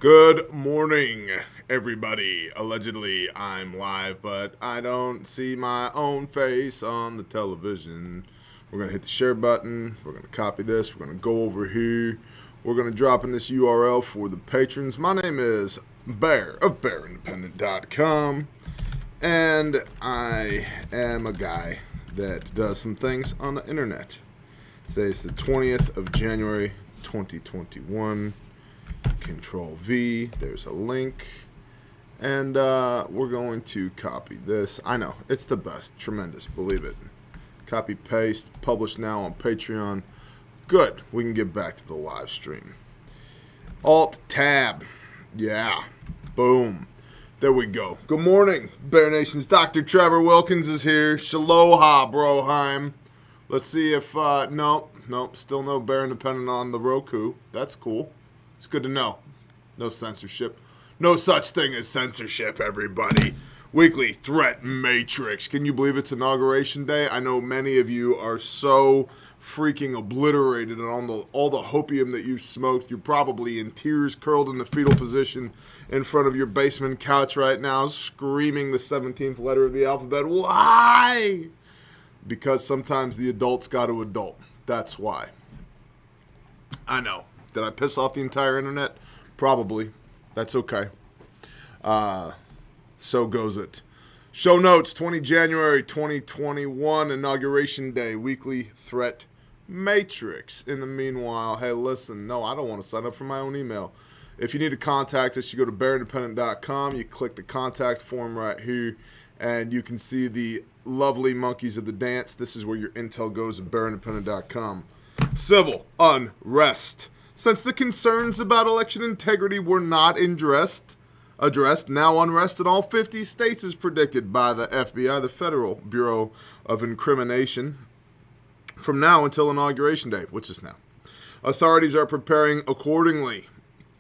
Good morning, everybody. Allegedly, I'm live, but I don't see my own face on the television. We're going to hit the share button. We're going to copy this. We're going to go over here. We're going to drop in this URL for the patrons. My name is Bear of BearIndependent.com, and I am a guy that does some things on the internet. Today is the 20th of January, 2021. Control V, there's a link, and we're going to copy this. I know, it's the best, tremendous, believe it. Copy, paste, publish now on Patreon. Good, we can get back to the live stream. Alt tab, yeah, boom, there we go. Good morning, Bear Nation's Dr. Trevor Wilkins is here. Shaloha, broheim. Let's see if, nope, still no Bear Independent on the Roku. That's cool. It's good to know. No censorship. No such thing as censorship, everybody. Weekly Threat Matrix. Can you believe it's Inauguration Day? I know many of you are so freaking obliterated on all the hopium that you smoked. You're probably in tears, curled in the fetal position in front of your basement couch right now, screaming the 17th letter of the alphabet. Why? Because sometimes the adults got to adult. That's why. I know. Did I piss off the entire internet? Probably. That's okay. So goes it. Show notes, 20 January 2021, Inauguration Day, Weekly Threat Matrix. In the meanwhile, hey, listen, no, I don't want to sign up for my own email. If you need to contact us, you go to BearIndependent.com, you click the contact form right here, and you can see the lovely monkeys of the dance. This is where your intel goes at BearIndependent.com. Civil unrest. Since the concerns about election integrity were not addressed, now unrest in all 50 states is predicted by the FBI, the Federal Bureau of Incrimination, from now until Inauguration Day, which is now. Authorities are preparing accordingly.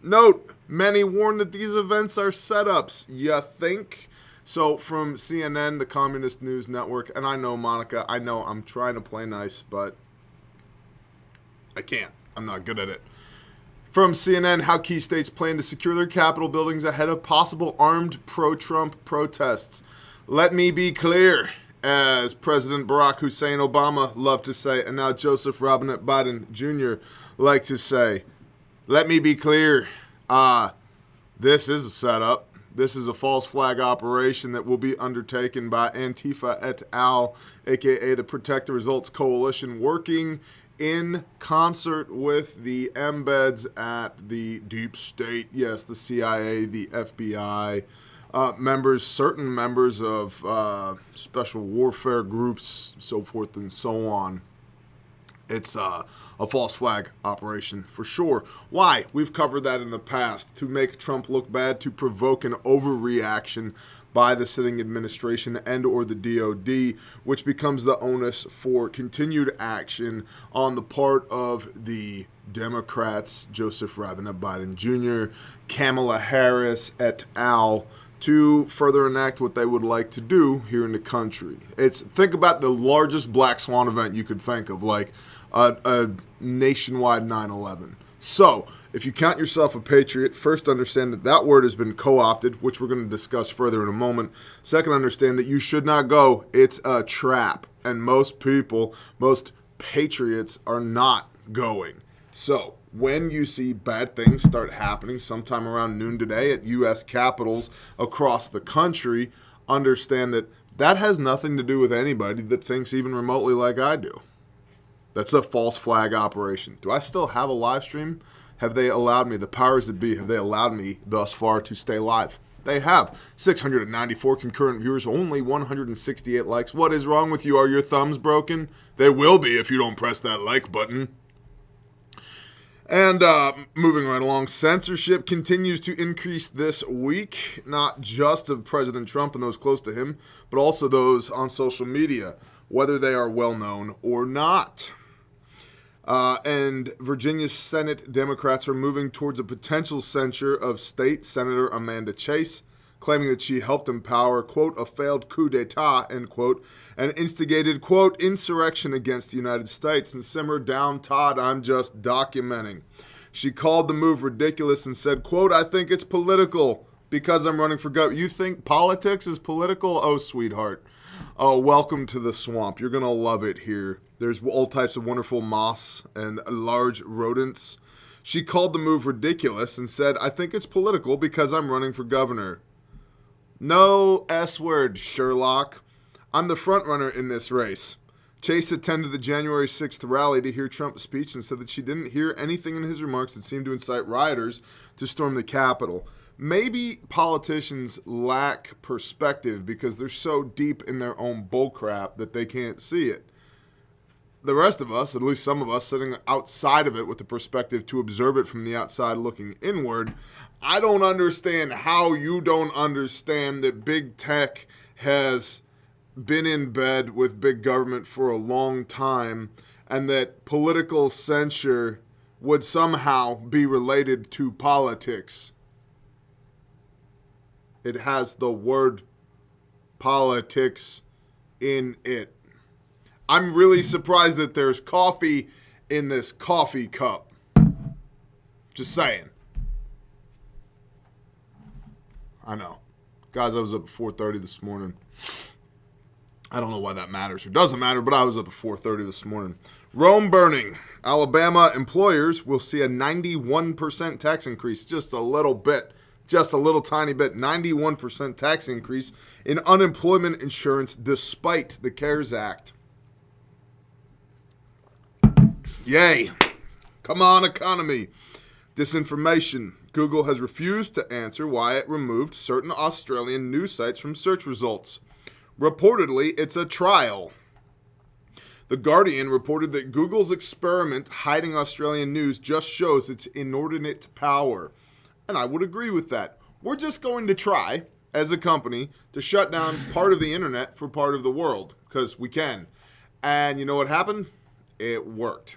Note, many warn that these events are setups. You think? So from CNN, the Communist News Network, and I know, Monica, I know I'm trying to play nice, but I can't. I'm not good at it. From CNN, how key states plan to secure their Capitol buildings ahead of possible armed pro-Trump protests. Let me be clear, as President Barack Hussein Obama loved to say, and now Joseph Robinette Biden Jr. like to say, let me be clear, this is a setup. This is a false flag operation that will be undertaken by Antifa et al., a.k.a. the Protect the Results Coalition, working in concert with the embeds at the deep state, yes, the CIA, the FBI, certain members of special warfare groups, so forth and so on. It's a false flag operation for sure. Why? We've covered that in the past. To make Trump look bad, to provoke an overreaction by the sitting administration and or the DOD, which becomes the onus for continued action on the part of the Democrats, Joseph Robinette Biden Jr., Kamala Harris et al., to further enact what they would like to do here in the country. Think about the largest black swan event you could think of, like a nationwide 9/11. So, if you count yourself a patriot, first understand that that word has been co-opted, which we're going to discuss further in a moment. Second, understand that you should not go. It's a trap. And most people, most patriots are not going. So, when you see bad things start happening sometime around noon today at U.S. capitals across the country, understand that that has nothing to do with anybody that thinks even remotely like I do. That's a false flag operation. Do I still have a live stream? Have they allowed me, the powers that be, have they allowed me thus far to stay live? They have. 694 concurrent viewers, only 168 likes. What is wrong with you? Are your thumbs broken? They will be if you don't press that like button. And moving right along, censorship continues to increase this week, not just of President Trump and those close to him, but also those on social media, whether they are well known or not. And Virginia Senate Democrats are moving towards a potential censure of State Senator Amanda Chase, claiming that she helped empower, quote, a failed coup d'etat, end quote, and instigated, quote, insurrection against the United States. And simmer down, Todd, I'm just documenting. She called the move ridiculous and said, quote, I think it's political because I'm running for governor. You think politics is political? Oh, sweetheart. Oh, welcome to the swamp. You're going to love it here. There's all types of wonderful moss and large rodents. She called the move ridiculous and said, I think it's political because I'm running for governor. No S word, Sherlock. I'm the front runner in this race. Chase attended the January 6th rally to hear Trump's speech and said that she didn't hear anything in his remarks that seemed to incite rioters to storm the Capitol. Maybe politicians lack perspective because they're so deep in their own bullcrap that they can't see it. The rest of us, at least some of us, sitting outside of it with the perspective to observe it from the outside looking inward, I don't understand how you don't understand that big tech has been in bed with big government for a long time and that political censure would somehow be related to politics. It has the word politics in it. I'm really surprised that there's coffee in this coffee cup. Just saying. I know. Guys, I was up at 4:30 this morning. I don't know why that matters or doesn't matter, but I was up at 4:30 this morning. Rome burning. Alabama employers will see a 91% tax increase. Just a little bit. Just a little tiny bit. 91% tax increase in unemployment insurance despite the CARES Act. Yay. Come on, economy. Disinformation. Google has refused to answer why it removed certain Australian news sites from search results. Reportedly, it's a trial. The Guardian reported that Google's experiment hiding Australian news just shows its inordinate power. And I would agree with that. We're just going to try, as a company, to shut down part of the internet for part of the world, because we can. And you know what happened? It worked.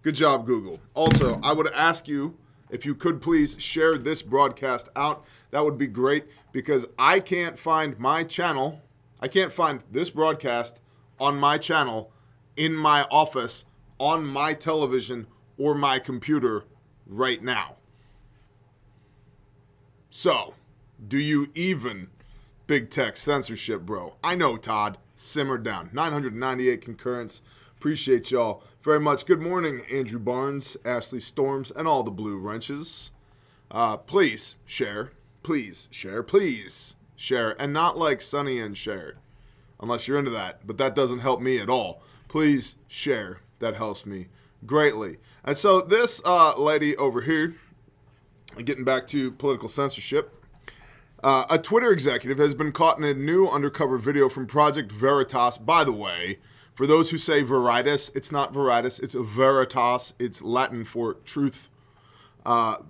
Good job, Google. Also, I would ask you, if you could please share this broadcast out. That would be great, because I can't find my channel. I can't find this broadcast on my channel, in my office, on my television, or my computer right now. So, do you even big tech censorship, bro? I know, Todd. Simmer down. 998 concurrents. Appreciate y'all very much. Good morning, Andrew Barnes, Ashley Storms, and all the blue wrenches. Please share. Please share. Please share. And not like Sonny and Cher, unless you're into that. But that doesn't help me at all. Please share. That helps me greatly. And so this lady over here, getting back to political censorship, a Twitter executive has been caught in a new undercover video from Project Veritas. By the way, for those who say Veritas, it's not Veritas, it's Veritas. It's Latin for truth.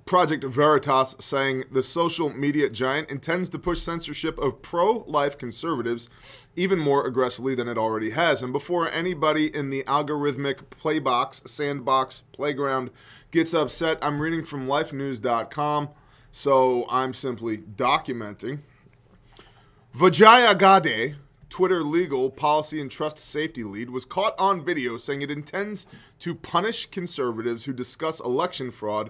Project Veritas saying the social media giant intends to push censorship of pro-life conservatives even more aggressively than it already has. And before anybody in the algorithmic playbox, sandbox, playground gets upset, I'm reading from lifenews.com, so I'm simply documenting. Vijaya Gade, Twitter legal policy and trust safety lead, was caught on video saying it intends to punish conservatives who discuss election fraud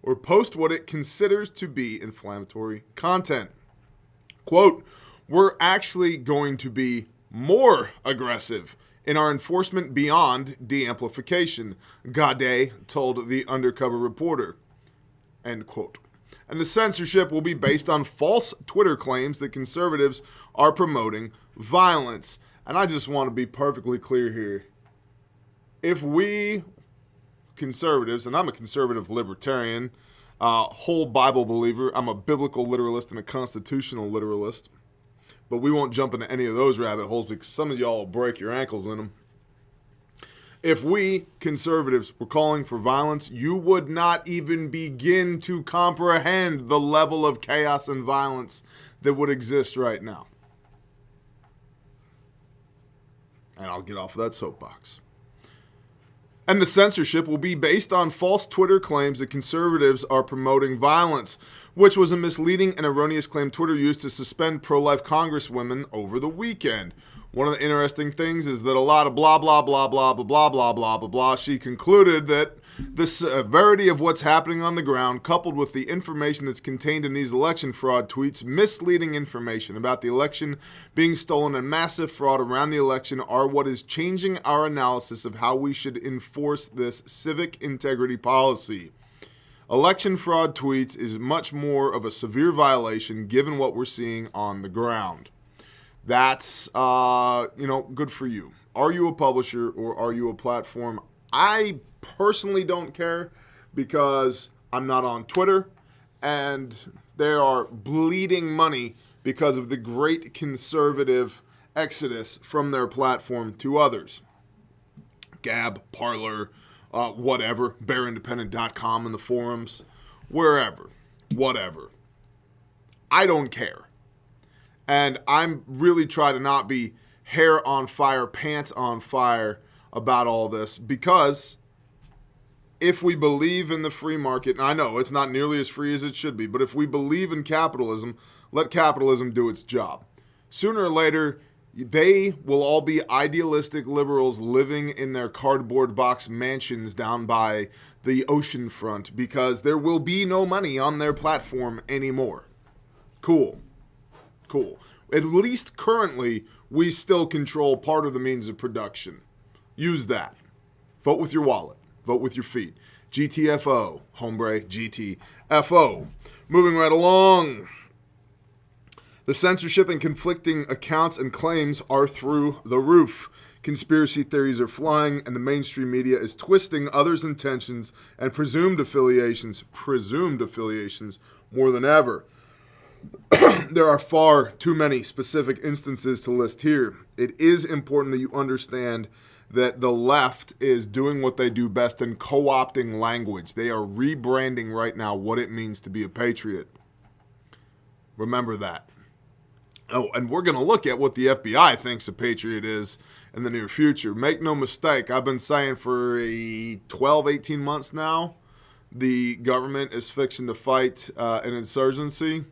or post what it considers to be inflammatory content. Quote, we're actually going to be more aggressive in our enforcement beyond de-amplification, Gade told the undercover reporter. End quote. And the censorship will be based on false Twitter claims that conservatives are promoting violence. And I just want to be perfectly clear here. If we conservatives, and I'm a conservative libertarian, whole Bible believer, I'm a biblical literalist and a constitutional literalist, but we won't jump into any of those rabbit holes because some of y'all will break your ankles in them. If we conservatives were calling for violence, you would not even begin to comprehend the level of chaos and violence that would exist right now. And I'll get off of that soapbox. And the censorship will be based on false Twitter claims that conservatives are promoting violence, which was a misleading and erroneous claim Twitter used to suspend pro-life congresswomen over the weekend. One of the interesting things is that a lot of blah, blah, blah, blah, blah, blah, blah, blah, blah, blah. She concluded that the severity of what's happening on the ground, coupled with the information that's contained in these election fraud tweets, misleading information about the election being stolen and massive fraud around the election, are what is changing our analysis of how we should enforce this civic integrity policy. Election fraud tweets is much more of a severe violation given what we're seeing on the ground. That's, good for you. Are you a publisher or are you a platform? I personally don't care because I'm not on Twitter and they are bleeding money because of the great conservative exodus from their platform to others. Gab, Parler, whatever, bearindependent.com in the forums, wherever, whatever. I don't care. And I'm really trying to not be hair on fire, pants on fire about all this, because if we believe in the free market, and I know it's not nearly as free as it should be, but if we believe in capitalism, let capitalism do its job. Sooner or later, they will all be idealistic liberals living in their cardboard box mansions down by the ocean front because there will be no money on their platform anymore. Cool. At least currently, we still control part of the means of production. Use that. Vote with your wallet. Vote with your feet. GTFO. Hombre, GTFO. Moving right along. The censorship and conflicting accounts and claims are through the roof. Conspiracy theories are flying, and the mainstream media is twisting others' intentions and presumed affiliations more than ever. There are far too many specific instances to list here. It is important that you understand that the left is doing what they do best in co-opting language. They are rebranding right now what it means to be a patriot. Remember that. Oh, and we're going to look at what the FBI thinks a patriot is in the near future. Make no mistake, I've been saying for 12, 18 months now, the government is fixing to fight an insurgency.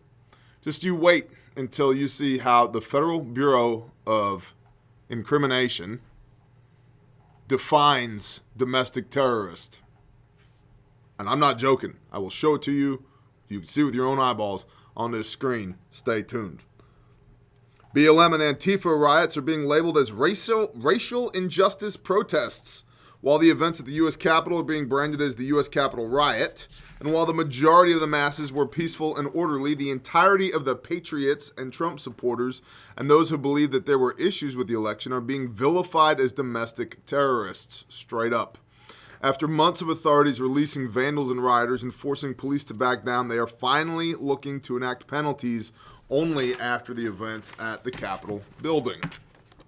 Just you wait until you see how the Federal Bureau of Incrimination defines domestic terrorist. And I'm not joking. I will show it to you. You can see with your own eyeballs on this screen. Stay tuned. BLM and Antifa riots are being labeled as racial injustice protests, while the events at the U.S. Capitol are being branded as the U.S. Capitol riot. And while the majority of the masses were peaceful and orderly, the entirety of the patriots and Trump supporters and those who believe that there were issues with the election are being vilified as domestic terrorists, straight up. After months of authorities releasing vandals and rioters and forcing police to back down, they are finally looking to enact penalties only after the events at the Capitol building.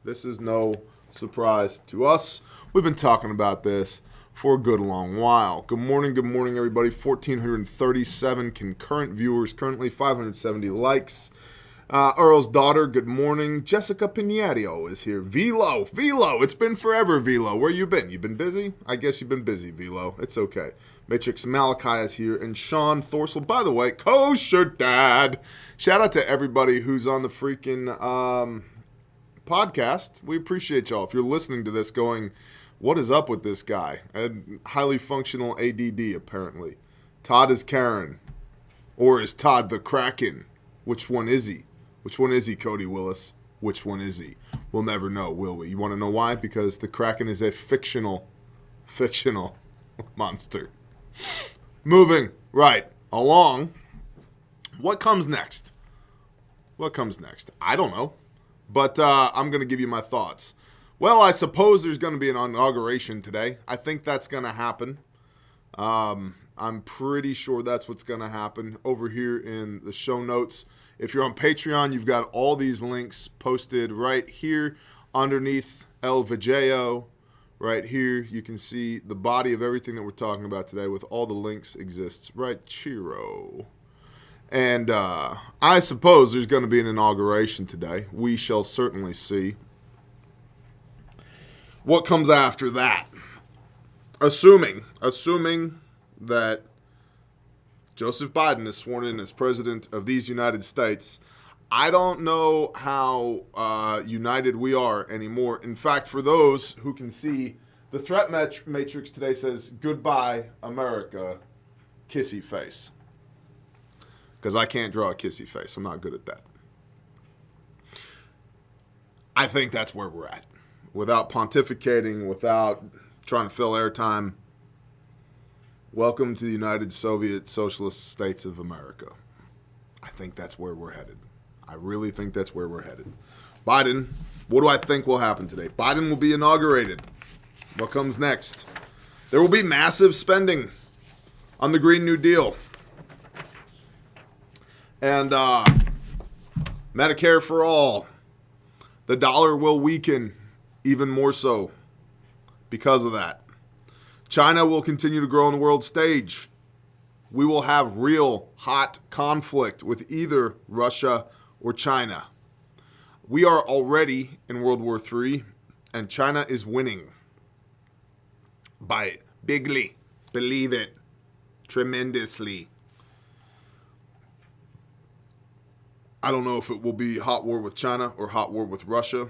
This is no surprise to us. We've been talking about this for a good long while. Good morning, everybody. 1,437 concurrent viewers, currently 570 likes. Earl's daughter, good morning. Jessica Piñario is here. Velo, it's been forever, Velo. Where you been? You been busy? I guess you've been busy, Velo. It's okay. Matrix Malachi is here, and Sean Thorsel, by the way, kosher dad. Shout out to everybody who's on the freaking podcast. We appreciate y'all. If you're listening to this going, what is up with this guy? Highly functional ADD, apparently. Todd is Karen. Or is Todd the Kraken? Which one is he? Which one is he, Cody Willis? Which one is he? We'll never know, will we? You want to know why? Because the Kraken is a fictional monster. Moving right along. What comes next? I don't know. But I'm going to give you my thoughts. Well, I suppose there's going to be an inauguration today. I think that's going to happen. I'm pretty sure that's what's going to happen over here in the show notes. If you're on Patreon, you've got all these links posted right here underneath El Vijeo. Right here, you can see the body of everything that we're talking about today with all the links exists right chiro. And I suppose there's going to be an inauguration today. We shall certainly see. What comes after that? Assuming that Joseph Biden is sworn in as president of these United States, I don't know how united we are anymore. In fact, for those who can see, the threat matrix today says, "Goodbye, America, kissy face." Because I can't draw a kissy face. I'm not good at that. I think that's where we're at. Without pontificating, without trying to fill airtime, welcome to the United Soviet Socialist States of America. I think that's where we're headed. I really think that's where we're headed. Biden, what do I think will happen today? Biden will be inaugurated. What comes next? There will be massive spending on the Green New Deal. And Medicare for all. The dollar will weaken even more so because of that. China will continue to grow on the world stage. We will have real hot conflict with either Russia or China. We are already in World War III, and China is winning. By bigly. Believe it. Tremendously. I don't know if it will be hot war with China or hot war with Russia,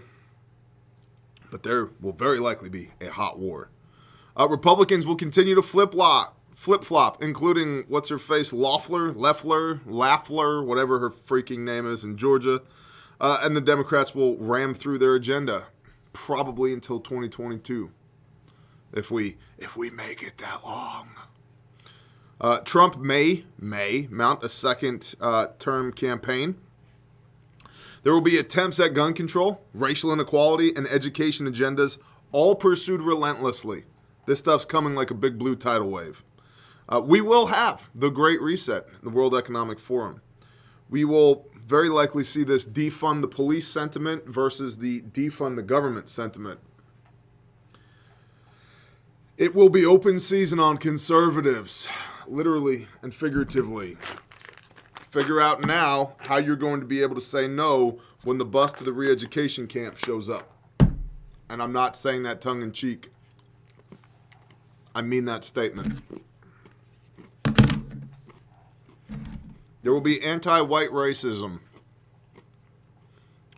but there will very likely be a hot war. Republicans will continue to flip-flop, including what's-her-face, Loeffler, whatever her freaking name is in Georgia. And the Democrats will ram through their agenda, probably until 2022, if we make it that long. Trump may mount a second term campaign. There will be attempts at gun control, racial inequality, and education agendas, all pursued relentlessly. This stuff's coming like a big blue tidal wave. We will have the Great Reset, the World Economic Forum. We will very likely see this defund the police sentiment versus the defund the government sentiment. It will be open season on conservatives, literally and figuratively. Figure out now how you're going to be able to say no when the bus to the re-education camp shows up. And I'm not saying that tongue-in-cheek. I mean that statement. There will be anti-white racism.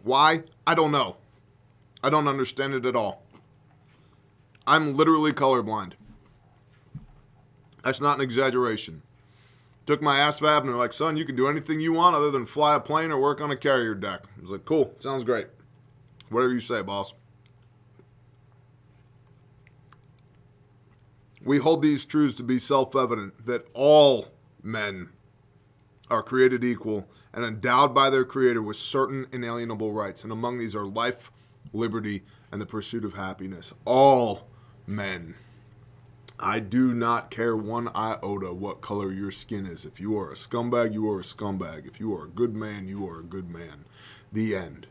Why? I don't know. I don't understand it at all. I'm literally colorblind. That's not an exaggeration. Took my ASVAB and they're like, son, you can do anything you want other than fly a plane or work on a carrier deck. I was like, cool, sounds great. Whatever you say, boss. We hold these truths to be self-evident that all men are created equal and endowed by their Creator with certain inalienable rights. And among these are life, liberty, and the pursuit of happiness. All men. I do not care one iota what color your skin is. If you are a scumbag, you are a scumbag. If you are a good man, you are a good man. The end.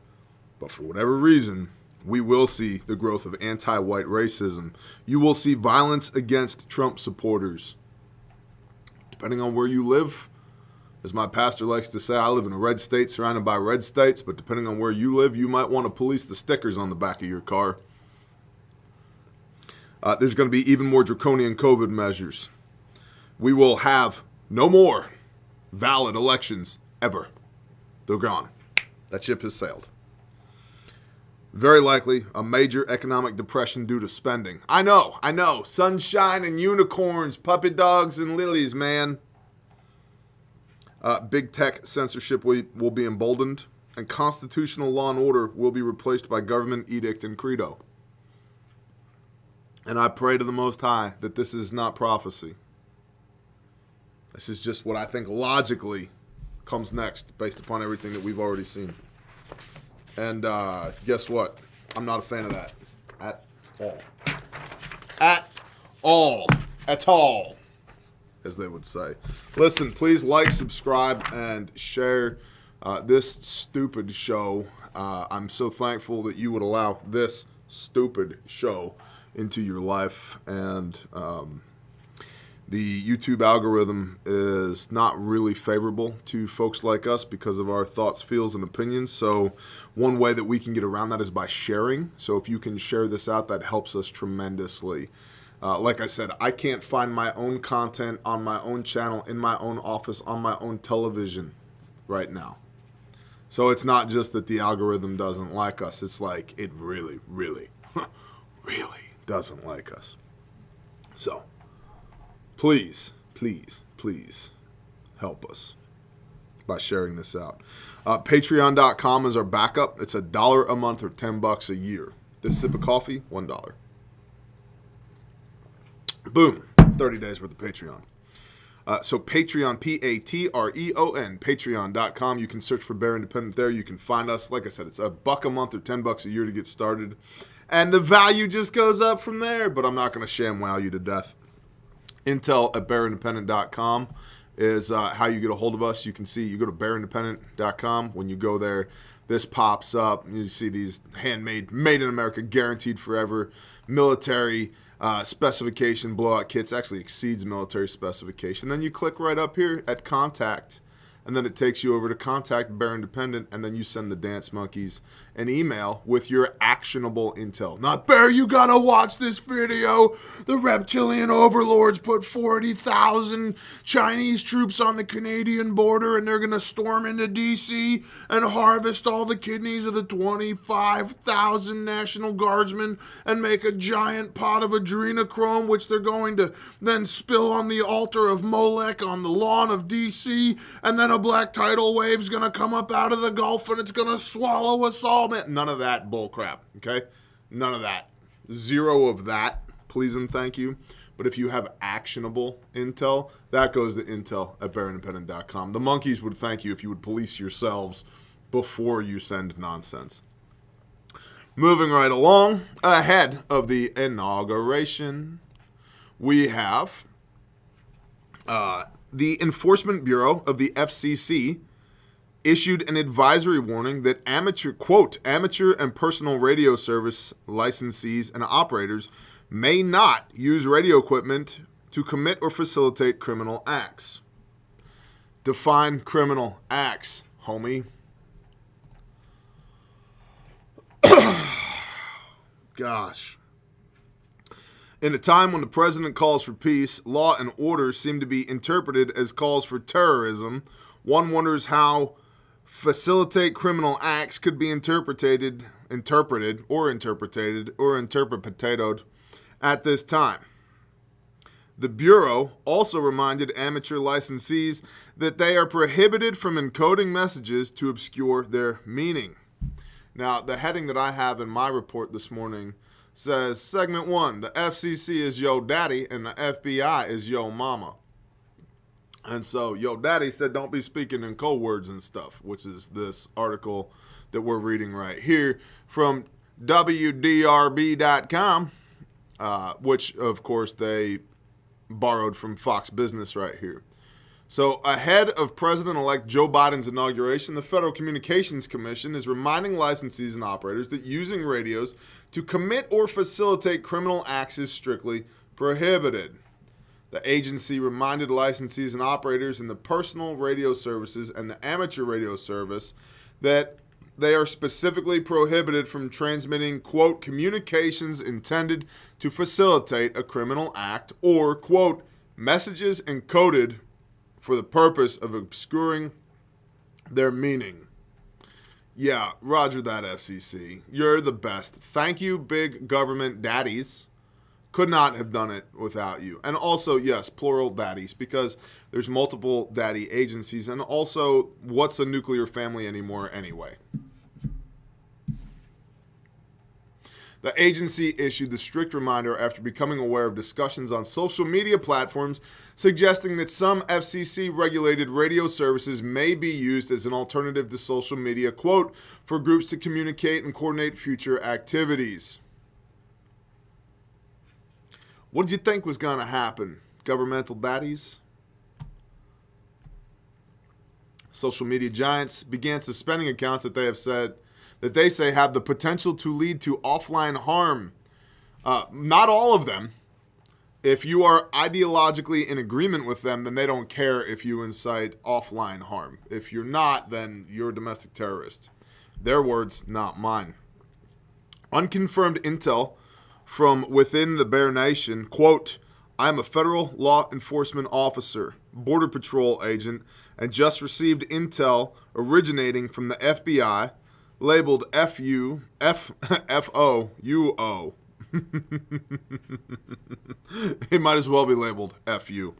But for whatever reason, we will see the growth of anti-white racism. You will see violence against Trump supporters. Depending on where you live, as my pastor likes to say, I live in a red state surrounded by red states, but depending on where you live, you might want to police the stickers on the back of your car. There's going to be even more draconian COVID measures. We will have no more valid elections ever. They're gone. That ship has sailed. Very likely a major economic depression due to spending. I know. Sunshine and unicorns, puppy dogs and lilies, man. Big tech censorship will be emboldened, and constitutional law and order will be replaced by government edict and credo. And I pray to the Most High that this is not prophecy. This is just what I think logically comes next based upon everything that we've already seen. And guess what? I'm not a fan of that at all. At all, as they would say. Listen, please like, subscribe, and share this stupid show. I'm so thankful that you would allow this stupid show into your life, and the YouTube algorithm is not really favorable to folks like us because of our thoughts, feels, and opinions. So one way that we can get around that is by sharing. So if you can share this out, that helps us tremendously. Like I said, I can't find my own content on my own channel, in my own office, on my own television right now. So it's not just that the algorithm doesn't like us. It's like it really, really, really doesn't like us. So please, please, please help us by sharing this out. Patreon.com is our backup. It's $1 a month or $10 a year. This sip of coffee, $1. Boom. 30 days worth of Patreon. So Patreon, Patreon, patreon.com. You can search for Bear Independent there. You can find us. Like I said, it's $1 a month or $10 a year to get started. And the value just goes up from there. But I'm not going to sham wow you to death. Intel at bearindependent.com is how you get a hold of us. You can see, you go to bearindependent.com. When you go there, this pops up. You see these handmade, made in America, guaranteed forever, military specification blowout kits. Actually exceeds military specification. Then you click right up here at contact, and then it takes you over to contact Bear Independent, and then you send the dance monkeys an email with your actionable intel. Not, Bear, you gotta watch this video. The reptilian overlords put 40,000 Chinese troops on the Canadian border, and they're gonna storm into DC and harvest all the kidneys of the 25,000 National Guardsmen and make a giant pot of adrenochrome, which they're going to then spill on the altar of Molech on the lawn of DC, and then a black tidal wave's gonna come up out of the Gulf and it's gonna swallow us all. Man, none of that bullcrap, okay? None of that. Zero of that, please and thank you. But if you have actionable intel, that goes to intel at bearindependent.com. The monkeys would thank you if you would police yourselves before you send nonsense. Moving right along, ahead of the inauguration, we have the Enforcement Bureau of the FCC issued an advisory warning that amateur and personal radio service licensees and operators may not use radio equipment to commit or facilitate criminal acts. Define criminal acts, homie. Gosh. In a time when the president calls for peace, law and order seem to be interpreted as calls for terrorism. One wonders how facilitate criminal acts could be interpreted at this time. The Bureau also reminded amateur licensees that they are prohibited from encoding messages to obscure their meaning. Now, the heading that I have in my report this morning says, Segment 1, the FCC is yo daddy and the FBI is yo mama. And so yo daddy said don't be speaking in code words and stuff, which is this article that we're reading right here from WDRB.com, which, of course, they borrowed from Fox Business right here. So ahead of President-elect Joe Biden's inauguration, the Federal Communications Commission is reminding licensees and operators that using radios to commit or facilitate criminal acts is strictly prohibited. The agency reminded licensees and operators in the personal radio services and the amateur radio service that they are specifically prohibited from transmitting, quote, communications intended to facilitate a criminal act or, quote, messages encoded for the purpose of obscuring their meaning. Yeah, roger that, FCC. You're the best. Thank you, big government daddies. Could not have done it without you. And also, yes, plural daddies, because there's multiple daddy agencies. And also, what's a nuclear family anymore anyway? The agency issued the strict reminder after becoming aware of discussions on social media platforms suggesting that some FCC-regulated radio services may be used as an alternative to social media, quote, for groups to communicate and coordinate future activities. What did you think was going to happen, governmental daddies? Social media giants began suspending accounts that they say have the potential to lead to offline harm. Not all of them. If you are ideologically in agreement with them, then they don't care if you incite offline harm. If you're not, then you're a domestic terrorist. Their words, not mine. Unconfirmed intel from within the Bear Nation, quote, I'm a federal law enforcement officer. Border Patrol agent and just received intel originating from the FBI labeled FOUO. It might as well be labeled FU.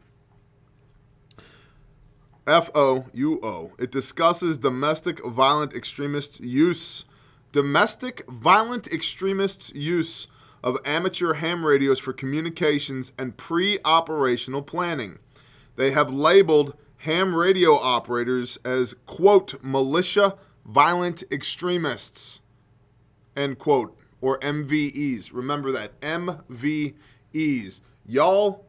FOUO. It discusses domestic violent extremists' use of amateur ham radios for communications and pre-operational planning. They have labeled ham radio operators as, quote, militia violent extremists, end quote, or MVEs. Remember that, MVEs. Y'all,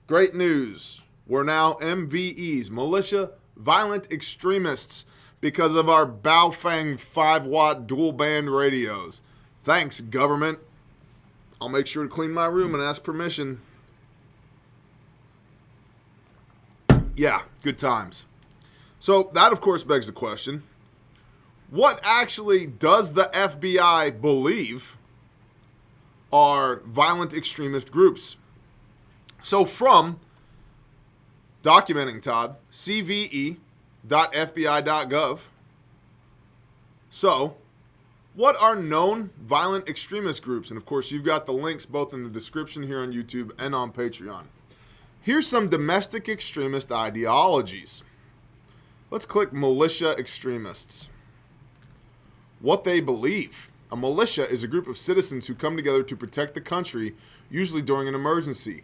great news. We're now MVEs, militia violent extremists, because of our Baofeng 5-watt dual-band radios. Thanks, government. I'll make sure to clean my room and ask permission. Yeah, good times. So that, of course, begs the question, what actually does the FBI believe are violent extremist groups? So from documenting, Todd, cve.fbi.gov. So, what are known violent extremist groups? And of course, you've got the links both in the description here on YouTube and on Patreon. Here's some domestic extremist ideologies. Let's click militia extremists. What they believe. A militia is a group of citizens who come together to protect the country, usually during an emergency.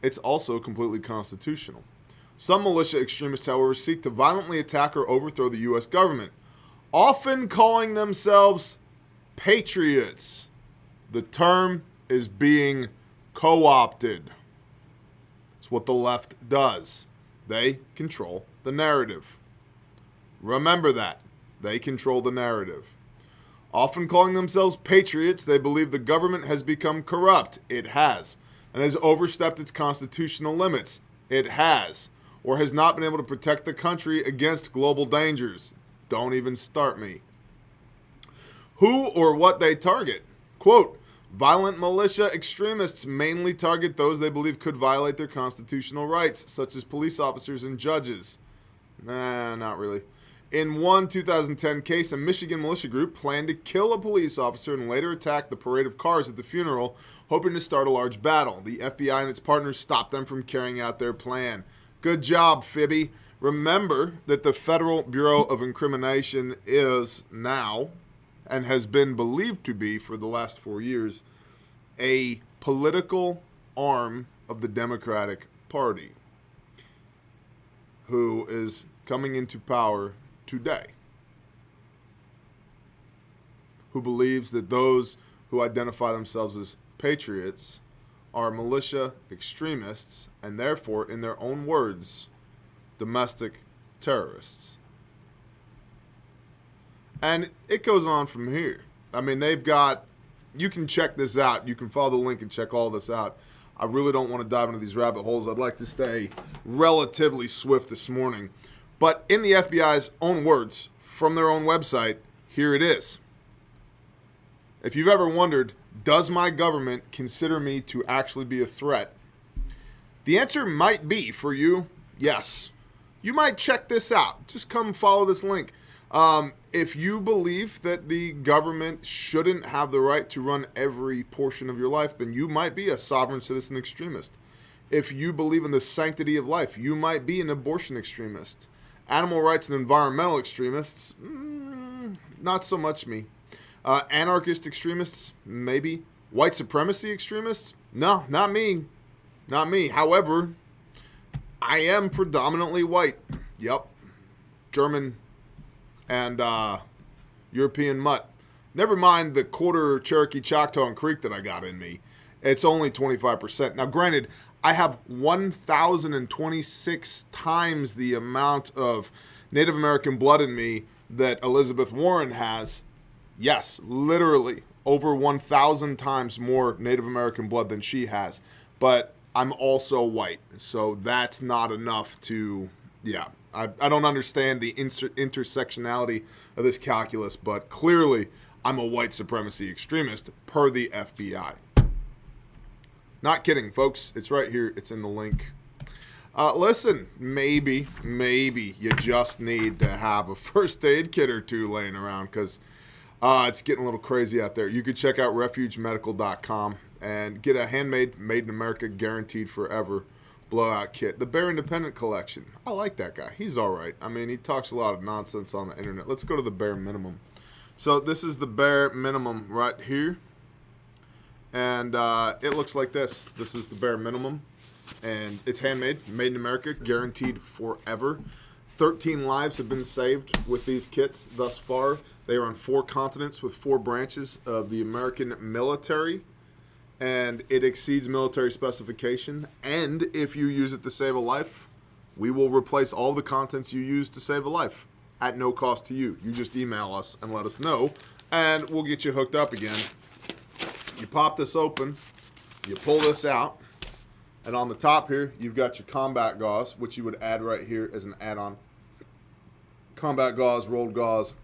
It's also completely constitutional. Some militia extremists, however, seek to violently attack or overthrow the U.S. government, often calling themselves patriots. The term is being co-opted. It's what the left does. They control the narrative. Remember that. They control the narrative. Often calling themselves patriots, they believe the government has become corrupt. It has. And has overstepped its constitutional limits. It has. Or has not been able to protect the country against global dangers. Don't even start me. Who or what they target? Quote, violent militia extremists mainly target those they believe could violate their constitutional rights, such as police officers and judges. Nah, not really. In one 2010 case, a Michigan militia group planned to kill a police officer and later attack the parade of cars at the funeral, hoping to start a large battle. The FBI and its partners stopped them from carrying out their plan. Good job, Fibby. Remember that the Federal Bureau of Incrimination is now, and has been believed to be for the last 4 years, a political arm of the Democratic Party who is coming into power today, who believes that those who identify themselves as patriots are militia extremists and therefore, in their own words, domestic terrorists. And it goes on from here. I mean, they've got, you can check this out. You can follow the link and check all this out. I really don't want to dive into these rabbit holes. I'd like to stay relatively swift this morning. But in the FBI's own words, from their own website, here it is. If you've ever wondered, does my government consider me to actually be a threat? The answer might be, for you, yes. You might check this out. Just come follow this link. If you believe that the government shouldn't have the right to run every portion of your life, then you might be a sovereign citizen extremist. If you believe in the sanctity of life, you might be an abortion extremist. Animal rights and environmental extremists, not so much me. Anarchist extremists, maybe. White supremacy extremists? No, not me. Not me. However, I am predominantly white. Yep. German and European mutt. Never mind the quarter Cherokee, Choctaw, and Creek that I got in me. It's only 25%. Now, granted, I have 1,026 times the amount of Native American blood in me that Elizabeth Warren has. Yes, literally over 1,000 times more Native American blood than she has. But I'm also white, so that's not enough to, yeah. I don't understand the intersectionality of this calculus, but clearly I'm a white supremacy extremist per the FBI. Not kidding, folks. It's right here. It's in the link. Listen, maybe you just need to have a first aid kit or two laying around because it's getting a little crazy out there. You could check out refugemedical.com and get a handmade, made in America, guaranteed forever blowout kit. The Bare Independent Collection. I like that guy. He's all right. I mean, he talks a lot of nonsense on the internet. Let's go to the bare minimum. So this is the bare minimum right here. And it looks like this. This is the bare minimum. And it's handmade, made in America, guaranteed forever. 13 lives have been saved with these kits thus far. They are on 4 continents with 4 branches of the American military. And it exceeds military specification. And if you use it to save a life, we will replace all the contents you use to save a life at no cost to you. You just email us and let us know, and we'll get you hooked up again. You pop this open, you pull this out, and on the top here, you've got your combat gauze, which you would add right here as an add-on. Combat gauze, rolled gauze,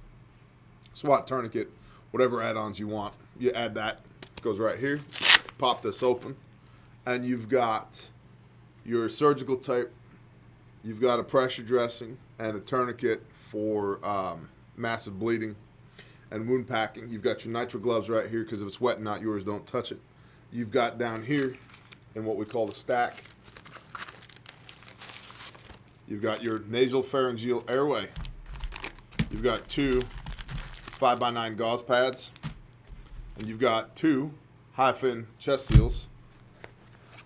SWAT tourniquet, whatever add-ons you want. You add that, goes right here. Pop this open, and you've got your surgical tape, you've got a pressure dressing, and a tourniquet for massive bleeding and wound packing. You've got your nitrile gloves right here because if it's wet and not yours, don't touch it. You've got down here in what we call the stack, you've got your nasal pharyngeal airway. You've got 2 5x9 gauze pads, and you've got 2 high-fin chest seals,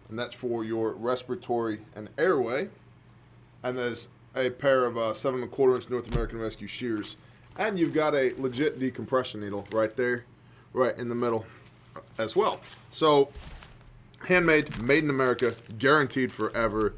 and that's for your respiratory and airway. And there's a pair of 7¼ inch North American Rescue shears, and you've got a legit decompression needle right there, right in the middle as well. So, handmade, made in America, guaranteed forever.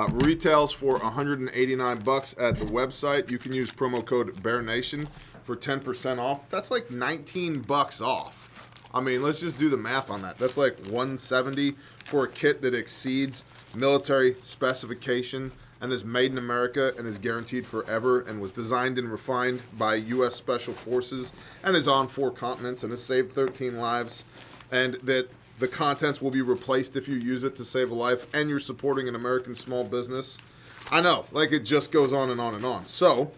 Retails for $189 at the website. You can use promo code BEARNATION for 10% off. That's like $19 off. I mean, let's just do the math on that. That's like $170 for a kit that exceeds military specification and is made in America and is guaranteed forever and was designed and refined by U.S. Special Forces and is on 4 continents and has saved 13 lives, and that the contents will be replaced if you use it to save a life, and you're supporting an American small business. I know, like it just goes on and on and on. So,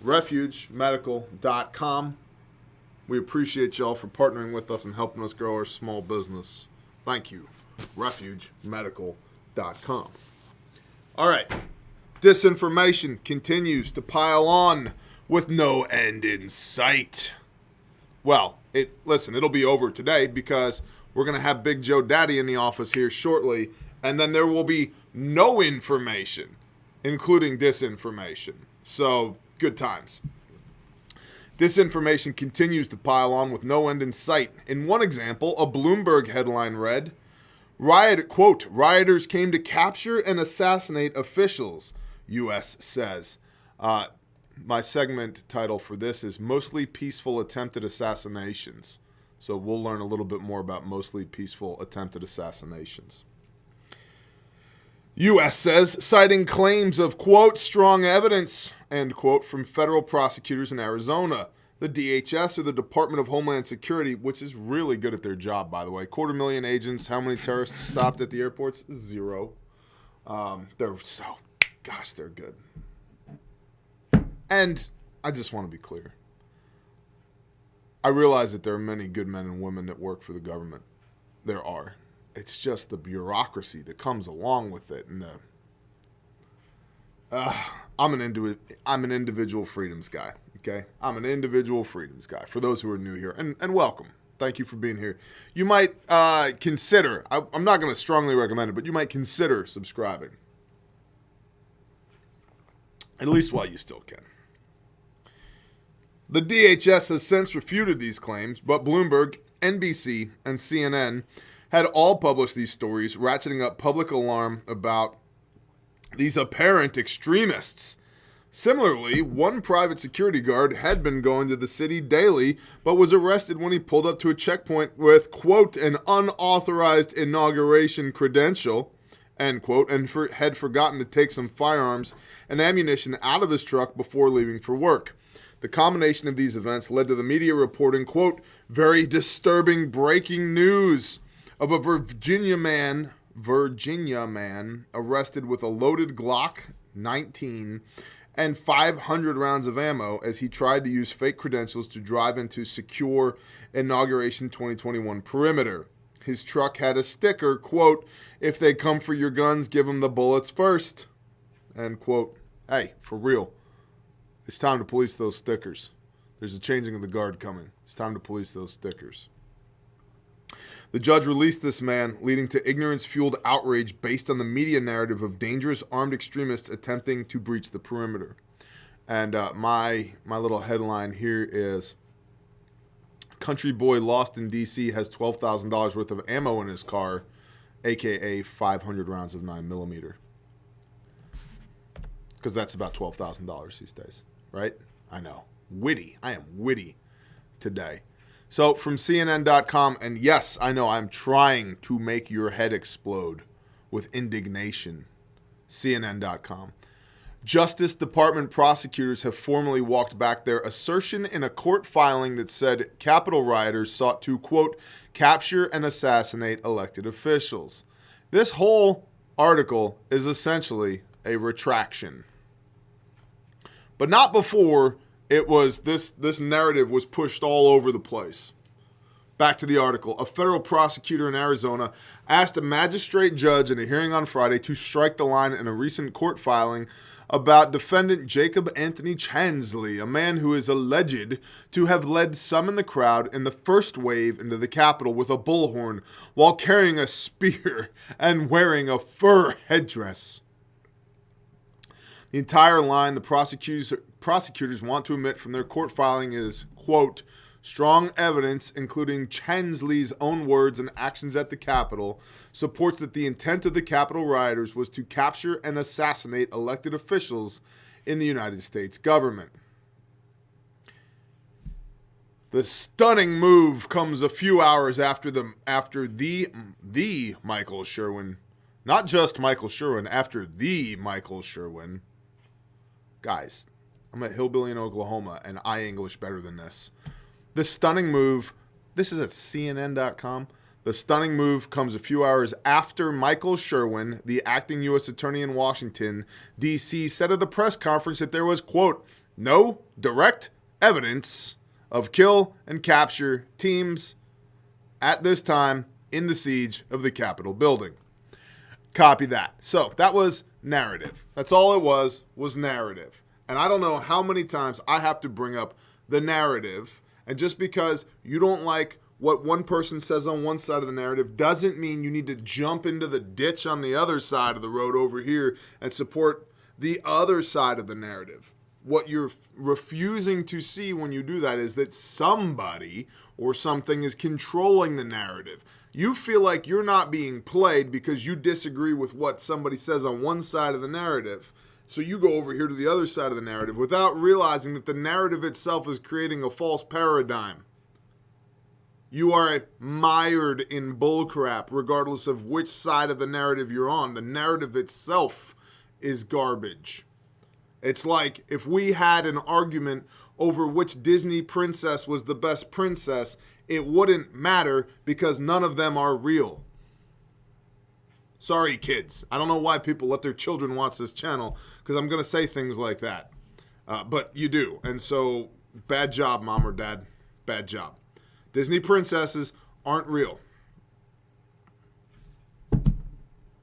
refugemedical.com. We appreciate y'all for partnering with us and helping us grow our small business. Thank you. refugemedical.com. All right. Disinformation continues to pile on with no end in sight. Well, it'll be over today because we're going to have Big Joe Daddy in the office here shortly, and then there will be no information, including disinformation. So, good times. Disinformation continues to pile on with no end in sight. In one example, a Bloomberg headline read, rioters came to capture and assassinate officials, U.S. says. My segment title for this is Mostly Peaceful Attempted Assassinations. So we'll learn a little bit more about mostly peaceful attempted assassinations. U.S. says, citing claims of, quote, strong evidence, end quote, from federal prosecutors in Arizona. The DHS, or the Department of Homeland Security, which is really good at their job, by the way. 250,000 agents. How many terrorists stopped at the airports? 0. They're good. And I just want to be clear. I realize that there are many good men and women that work for the government. There are. It's just the bureaucracy that comes along with it. And I'm an individual freedoms guy, okay? I'm an individual freedoms guy, for those who are new here. And welcome. Thank you for being here. You might consider, I'm not going to strongly recommend it, but you might consider subscribing. At least while you still can. The DHS has since refuted these claims, but Bloomberg, NBC, and CNN had all published these stories, ratcheting up public alarm about these apparent extremists. Similarly, one private security guard had been going to the city daily, but was arrested when he pulled up to a checkpoint with, quote, an unauthorized inauguration credential, end quote, and had forgotten to take some firearms and ammunition out of his truck before leaving for work. The combination of these events led to the media reporting, quote, very disturbing breaking news of a Virginia man Virginia man arrested with a loaded Glock 19 and 500 rounds of ammo as he tried to use fake credentials to drive into secure Inauguration 2021 perimeter. His truck had a sticker, quote, "If they come for your guns, give them the bullets first," end quote. Hey, for real, it's time to police those stickers. There's a changing of the guard coming. It's time to police those stickers. The judge released this man, leading to ignorance-fueled outrage based on the media narrative of dangerous armed extremists attempting to breach the perimeter. And my little headline here is, country boy lost in D.C. has $12,000 worth of ammo in his car, a.k.a. 500 rounds of 9mm. Because that's about $12,000 these days, right? I know. Witty. I am witty today. So from CNN.com, and yes, I know I'm trying to make your head explode with indignation. CNN.com. Justice Department prosecutors have formally walked back their assertion in a court filing that said Capitol rioters sought to, quote, capture and assassinate elected officials. This whole article is essentially a retraction. But not before it was this narrative was pushed all over the place. Back to the article. A federal prosecutor in Arizona asked a magistrate judge in a hearing on Friday to strike the line in a recent court filing about defendant Jacob Anthony Chansley, a man who is alleged to have led some in the crowd in the first wave into the Capitol with a bullhorn while carrying a spear and wearing a fur headdress. The entire line the prosecutors want to omit from their court filing is, quote, strong evidence, including Chansley's own words and actions at the Capitol, supports that the intent of the Capitol rioters was to capture and assassinate elected officials in the United States government. The stunning move comes a few hours after the Michael Sherwin, not just Michael Sherwin, after the Michael Sherwin. Guys, I'm a hillbilly in Oklahoma, and I English better than this. The stunning move, this is at CNN.com. The stunning move comes a few hours after Michael Sherwin, the acting U.S. Attorney in Washington, D.C., said at a press conference that there was, quote, no direct evidence of kill and capture teams at this time in the siege of the Capitol building. Copy that. So that was narrative. That's all it was narrative. And I don't know how many times I have to bring up the narrative. And just because you don't like what one person says on one side of the narrative doesn't mean you need to jump into the ditch on the other side of the road over here and support the other side of the narrative. What you're refusing to see when you do that is that somebody or something is controlling the narrative. You feel like you're not being played because you disagree with what somebody says on one side of the narrative. So you go over here to the other side of the narrative without realizing that the narrative itself is creating a false paradigm. You are mired in bullcrap regardless of which side of the narrative you're on. The narrative itself is garbage. It's like if we had an argument over which Disney princess was the best princess, it wouldn't matter because none of them are real. Sorry, kids. I don't know why people let their children watch this channel because I'm going to say things like that. But you do. And so, bad job, mom or dad. Bad job. Disney princesses aren't real.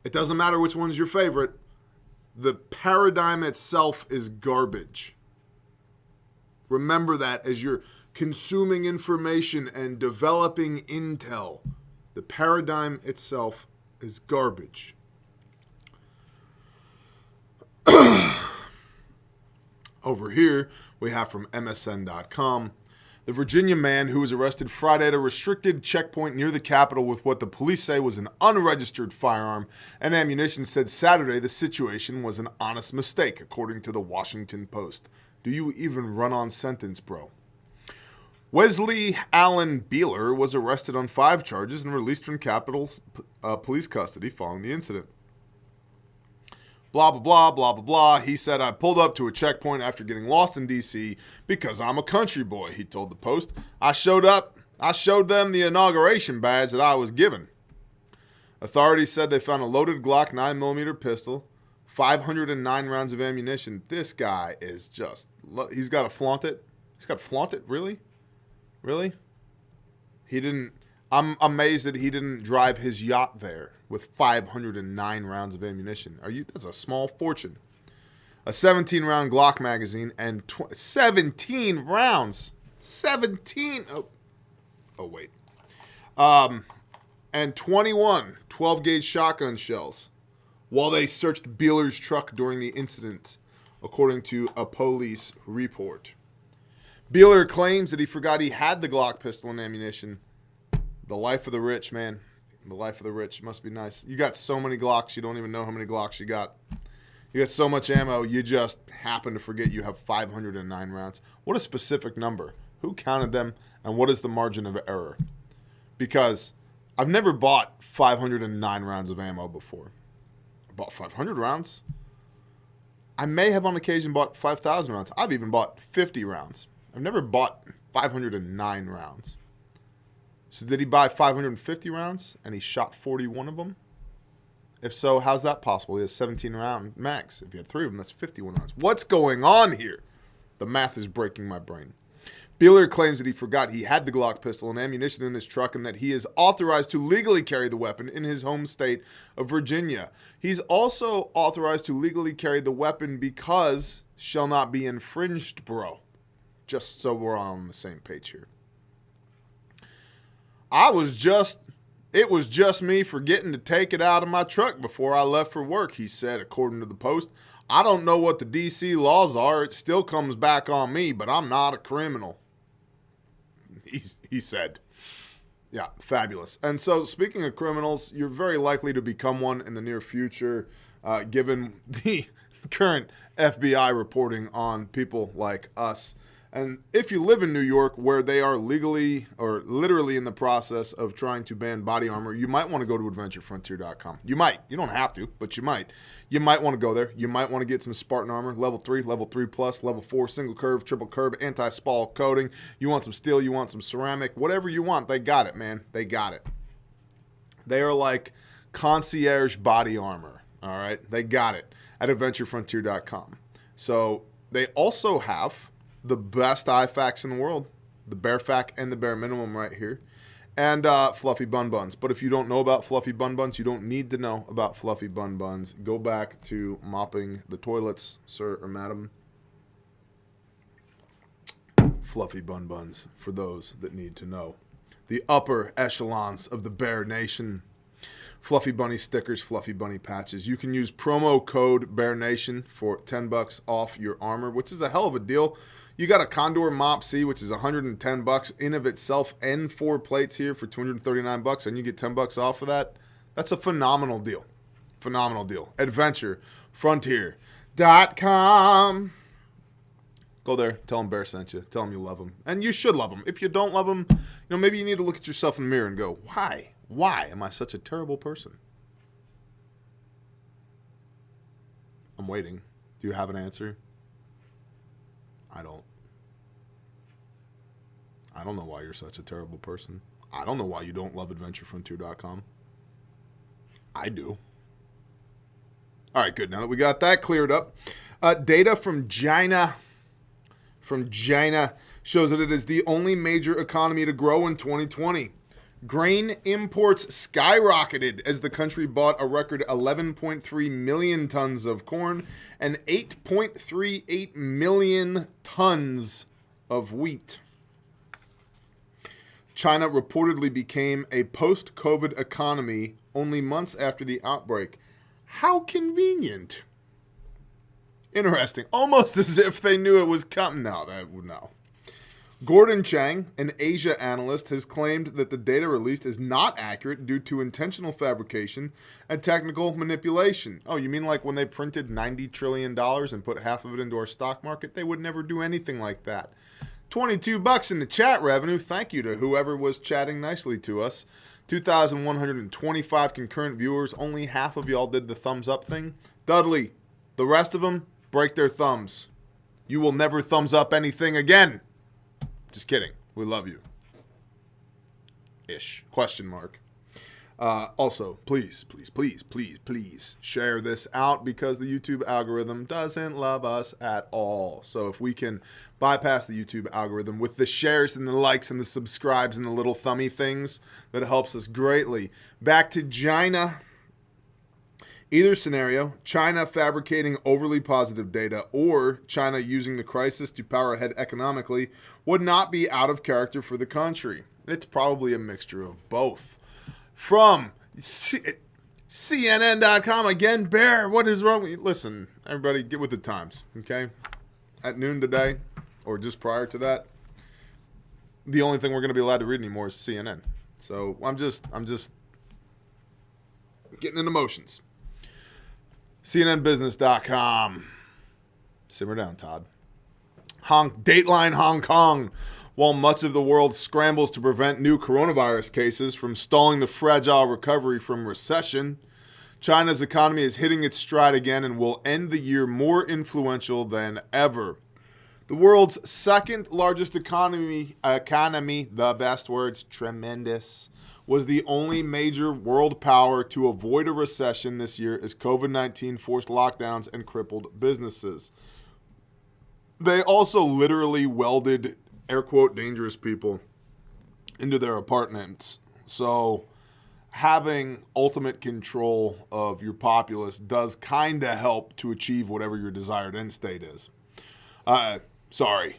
It doesn't matter which one's your favorite. The paradigm itself is garbage. Remember that as you're consuming information and developing intel. The paradigm itself is garbage. Over here, we have from MSN.com. The Virginia man who was arrested Friday at a restricted checkpoint near the Capitol with what the police say was an unregistered firearm and ammunition said Saturday the situation was an honest mistake, according to the Washington Post. Do you even run on sentence, bro? Wesley Allen Beeler was arrested on 5 charges and released from Capitol police custody following the incident. Blah, blah, blah, blah, blah, blah. He said, I pulled up to a checkpoint after getting lost in D.C. because I'm a country boy, he told the Post. I showed them the inauguration badge that I was given. Authorities said they found a loaded Glock 9mm pistol, 509 rounds of ammunition. This guy is just, he's got to flaunt it. He's got to flaunt it? Really? Really? He didn't, I'm amazed that he didn't drive his yacht there with 509 rounds of ammunition. That's a small fortune. A 17-round Glock magazine and 17 rounds. 17. Oh, wait. And 21 12-gauge shotgun shells while they searched Beeler's truck during the incident, according to a police report. Beeler claims that he forgot he had the Glock pistol and ammunition. The life of the rich, man. The life of the rich must be nice. You got so many Glocks, you don't even know how many Glocks you got. You got so much ammo, you just happen to forget you have 509 rounds. What a specific number. Who counted them, and what is the margin of error? Because I've never bought 509 rounds of ammo before. I bought 500 rounds. I may have on occasion bought 5,000 rounds. I've even bought 50 rounds. I've never bought 509 rounds. So did he buy 550 rounds and he shot 41 of them? If so, how's that possible? He has 17 round max. If you had 3 of them, that's 51 rounds. What's going on here? The math is breaking my brain. Beeler claims that he forgot he had the Glock pistol and ammunition in his truck and that he is authorized to legally carry the weapon in his home state of Virginia. He's also authorized to legally carry the weapon because shall not be infringed, bro. Just so we're all on the same page here. It was just me forgetting to take it out of my truck before I left for work, he said, according to the Post. I don't know what the D.C. laws are. It still comes back on me, but I'm not a criminal. He said. Yeah, fabulous. And so, speaking of criminals, you're very likely to become one in the near future, given the current FBI reporting on people like us. And if you live in New York, where they are legally or literally in the process of trying to ban body armor, you might want to go to adventurefrontier.com. You might. You don't have to, but you might. You might want to go there. You might want to get some Spartan armor, level 3, level 3 plus, level 4, single curve, triple curve, anti-spall coating. You want some steel, you want some ceramic, whatever you want, they got it, man. They got it. They are like concierge body armor, all right? They got it at adventurefrontier.com. So they also have the best IFAKs in the world, the Bearfac and the Bare Minimum right here, and Fluffy Bun Buns. But if you don't know about Fluffy Bun Buns, you don't need to know about Fluffy Bun Buns. Go back to mopping the toilets, sir or madam. Fluffy Bun Buns, for those that need to know. The upper echelons of the Bear Nation. Fluffy Bunny stickers, Fluffy Bunny patches. You can use promo code BearNation for $10 off your armor, which is a hell of a deal. You got a Condor Mop C, which is $110 in of itself, and 4 plates here for $239, and you get $10 off for that. That's a phenomenal deal. Phenomenal deal. AdventureFrontier.com. Go there. Tell them Bear sent you. Tell them you love them. And you should love them. If you don't love them, maybe you need to look at yourself in the mirror and go, why? Why am I such a terrible person? I'm waiting. Do you have an answer? I don't. I don't know why you're such a terrible person. I don't know why you don't love AdventureFrontier.com. I do. All right, good. Now that we got that cleared up, data from China shows that it is the only major economy to grow in 2020. Grain imports skyrocketed as the country bought a record 11.3 million tons of corn and 8.38 million tons of wheat. China reportedly became a post-COVID economy only months after the outbreak. How convenient. Interesting. Almost as if they knew it was coming. No. Gordon Chang, an Asia analyst, has claimed that the data released is not accurate due to intentional fabrication and technical manipulation. Oh, you mean like when they printed $90 trillion and put half of it into our stock market? They would never do anything like that. $22 in the chat revenue. Thank you to whoever was chatting nicely to us. 2,125 concurrent viewers. Only half of y'all did the thumbs up thing. Dudley, the rest of them, break their thumbs. You will never thumbs up anything again. Just kidding. We love you. Ish. Question mark. Also, please share this out because the YouTube algorithm doesn't love us at all. So if we can bypass the YouTube algorithm with the shares and the likes and the subscribes and the little thummy things, that helps us greatly. Back to China. Either scenario, China fabricating overly positive data or China using the crisis to power ahead economically would not be out of character for the country. It's probably a mixture of both. From CNN.com again, Bear, what is wrong with you? Listen, everybody, get with the times, okay? At noon today, or just prior to that, the only thing we're going to be allowed to read anymore is CNN. So I'm just getting into motions. CNNbusiness.com. Simmer down, Todd. Dateline Hong Kong. While much of the world scrambles to prevent new coronavirus cases from stalling the fragile recovery from recession, China's economy is hitting its stride again and will end the year more influential than ever. The world's second largest economy, the best words, tremendous, was the only major world power to avoid a recession this year as COVID-19 forced lockdowns and crippled businesses. They also literally welded air quote dangerous people into their apartments. So having ultimate control of your populace does kind of help to achieve whatever your desired end state is. Sorry,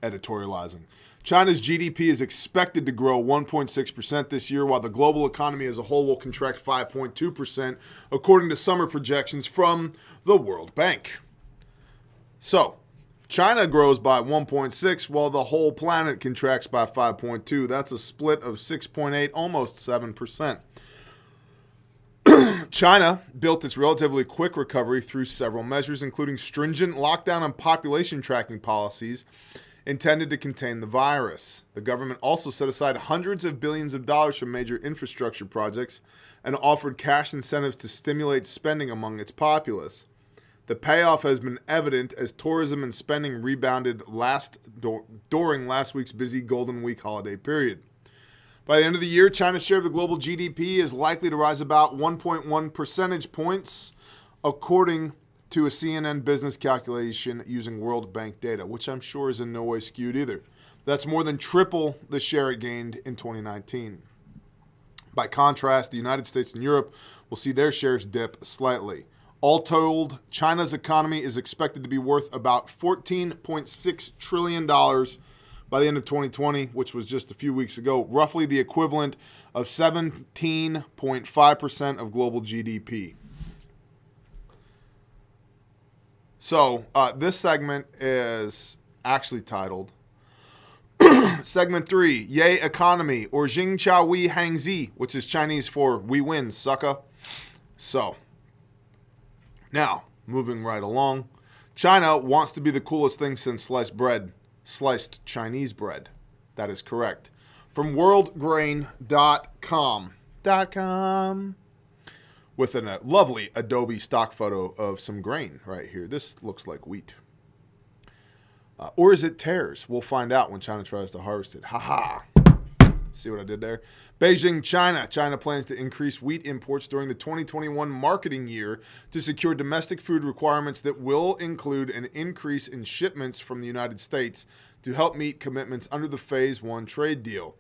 editorializing. China's GDP is expected to grow 1.6% this year, while the global economy as a whole will contract 5.2%, according to summer projections from the World Bank. So, China grows by 1.6, while the whole planet contracts by 5.2. That's a split of 6.8, almost 7%. China built its relatively quick recovery through several measures, including stringent lockdown and population tracking policies intended to contain the virus. The government also set aside hundreds of billions of dollars from major infrastructure projects and offered cash incentives to stimulate spending among its populace. The payoff has been evident as tourism and spending rebounded during last week's busy Golden Week holiday period. By the end of the year, China's share of the global GDP is likely to rise about 1.1 percentage points, according to a CNN business calculation using World Bank data, which I'm sure is in no way skewed either. That's more than triple the share it gained in 2019. By contrast, the United States and Europe will see their shares dip slightly. All told, China's economy is expected to be worth about $14.6 trillion by the end of 2020, which was just a few weeks ago, roughly the equivalent of 17.5% of global GDP. So this segment is actually titled Segment 3, Yay Economy, or Zhing Chao Wei Hang Zi, which is Chinese for We Win, sucka. So, now, moving right along, China wants to be the coolest thing since sliced Chinese bread. That is correct. From worldgrain.com. With a lovely Adobe stock photo of some grain right here. This looks like wheat. Or is it tares? We'll find out when China tries to harvest it. Ha. See what I did there? Beijing, China. China plans to increase wheat imports during the 2021 marketing year to secure domestic food requirements that will include an increase in shipments from the United States to help meet commitments under the Phase 1 trade deal.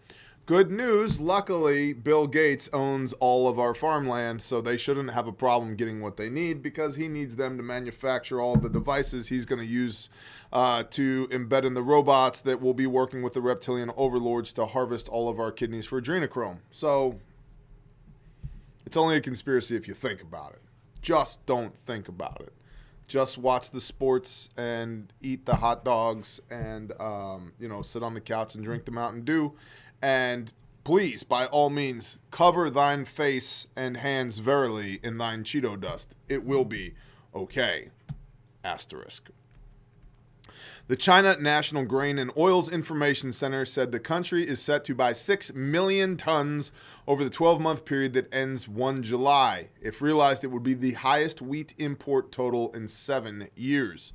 Good news, luckily, Bill Gates owns all of our farmland, so they shouldn't have a problem getting what they need because he needs them to manufacture all the devices he's going to use to embed in the robots that will be working with the reptilian overlords to harvest all of our kidneys for adrenochrome. So it's only a conspiracy if you think about it. Just don't think about it. Just watch the sports and eat the hot dogs and, sit on the couch and drink the Mountain Dew. And please, by all means, cover thine face and hands verily in thine Cheeto dust. It will be okay. Asterisk. The China National Grain and Oils Information Center said the country is set to buy 6 million tons over the 12-month period that ends 1 July. If realized, it would be the highest wheat import total in 7 years.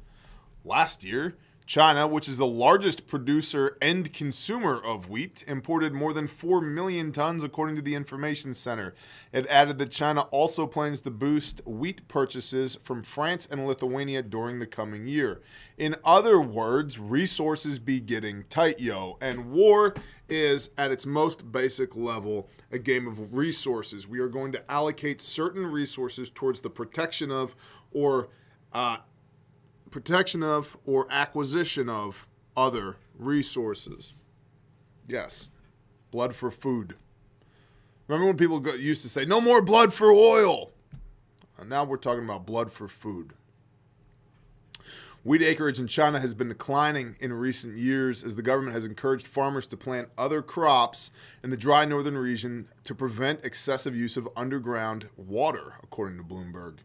Last year, China, which is the largest producer and consumer of wheat, imported more than 4 million tons, according to the Information Center. It added that China also plans to boost wheat purchases from France and Lithuania during the coming year. In other words, resources be getting tight, yo. And war is, at its most basic level, a game of resources. We are going to allocate certain resources towards the protection of or acquisition of other resources. Yes, blood for food. Remember when people used to say, no more blood for oil? And now we're talking about blood for food. Wheat acreage in China has been declining in recent years as the government has encouraged farmers to plant other crops in the dry northern region to prevent excessive use of underground water, according to Bloomberg.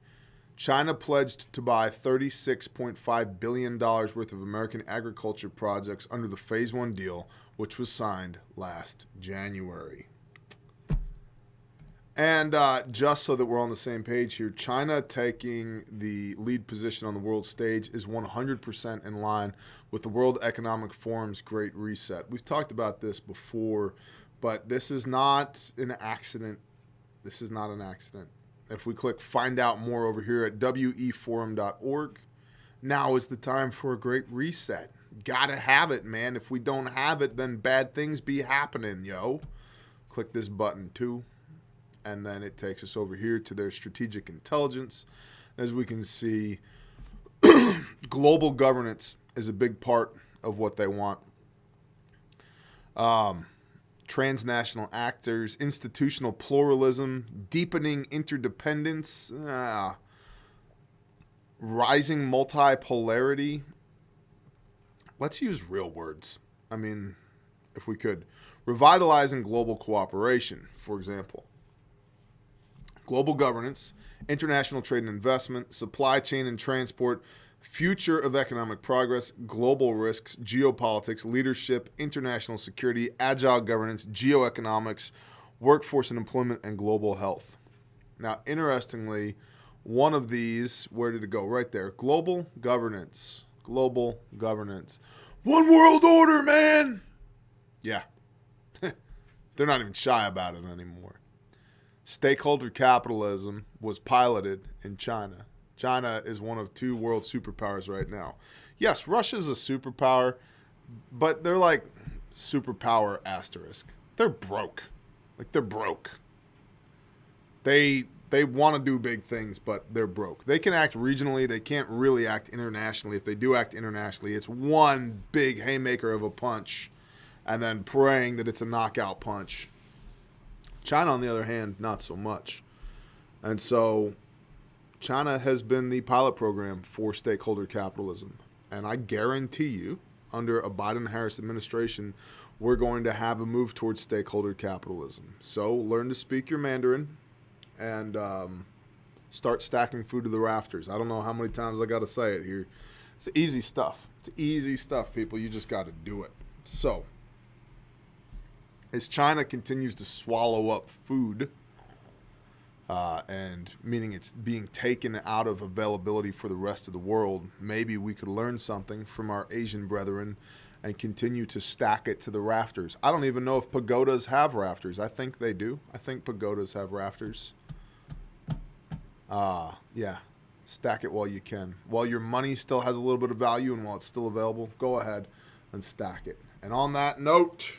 China pledged to buy $36.5 billion worth of American agriculture projects under the Phase 1 deal, which was signed last January. And just so that we're on the same page here, China taking the lead position on the world stage is 100% in line with the World Economic Forum's Great Reset. We've talked about this before, but this is not an accident. This is not an accident. If we click find out more over here at weforum.org, now is the time for a great reset. Gotta have it, man. If we don't have it, then bad things be happening, yo. Click this button too, and then it takes us over here to their strategic intelligence. As we can see, global governance is a big part of what they want. Transnational actors, institutional pluralism, deepening interdependence, rising multipolarity. Let's use real words. I mean, if we could. Revitalizing global cooperation, for example. Global governance, international trade and investment, supply chain and transport, future of economic progress, global risks, geopolitics, leadership, international security, agile governance, geoeconomics, workforce and employment, and global health. Now, interestingly, one of these, where did it go? Right there. Global governance. Global governance. One world order, man! Yeah. They're not even shy about it anymore. Stakeholder capitalism was piloted in China. China is one of two world superpowers right now. Yes, Russia's a superpower, but they're like superpower asterisk. They're broke. Like, they're broke. They want to do big things, but they're broke. They can act regionally. They can't really act internationally. If they do act internationally, it's one big haymaker of a punch and then praying that it's a knockout punch. China, on the other hand, not so much. And so China has been the pilot program for stakeholder capitalism. And I guarantee you, under a Biden-Harris administration, we're going to have a move towards stakeholder capitalism. So learn to speak your Mandarin and start stacking food to the rafters. I don't know how many times I got to say it here. It's easy stuff. It's easy stuff, people. You just got to do it. So as China continues to swallow up food, and meaning it's being taken out of availability for the rest of the world, maybe we could learn something from our Asian brethren and continue to stack it to the rafters. I don't even know if pagodas have rafters. I think they do. I think pagodas have rafters. Yeah, stack it while you can. While your money still has a little bit of value and while it's still available, go ahead and stack it. And on that note,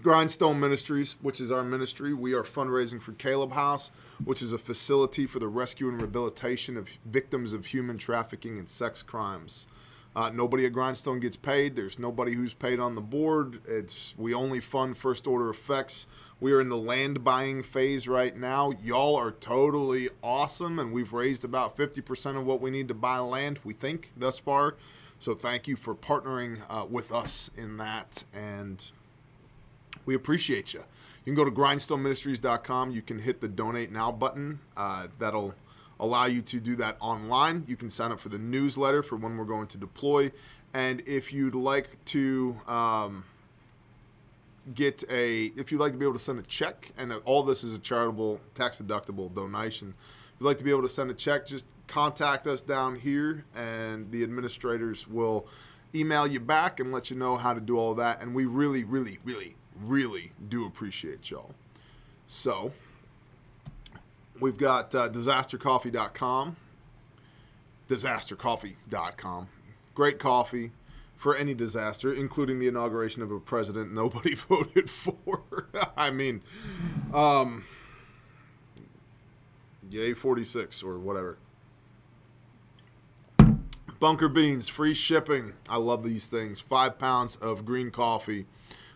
Grindstone Ministries, which is our ministry, we are fundraising for Caleb House, which is a facility for the rescue and rehabilitation of victims of human trafficking and sex crimes. Nobody at Grindstone gets paid. There's nobody who's paid on the board. We only fund first order effects. We are in the land buying phase right now. Y'all are totally awesome, and we've raised about 50% of what we need to buy land, we think, thus far. So thank you for partnering with us in that, and we appreciate you. You can go to grindstoneministries.com. You can hit the Donate Now button. That'll allow you to do that online. You can sign up for the newsletter for when we're going to deploy. And if you'd like to if you'd like to be able to send a check, and all this is a charitable, tax-deductible donation, If you'd like to be able to send a check, just contact us down here, and the administrators will email you back and let you know how to do all that. And we really, really, really, really do appreciate y'all. So we've got disastercoffee.com. Disastercoffee.com. Great coffee for any disaster, including the inauguration of a president nobody voted for. I mean, yay 46 or whatever. Bunker beans, free shipping. I love these things. 5 pounds of green coffee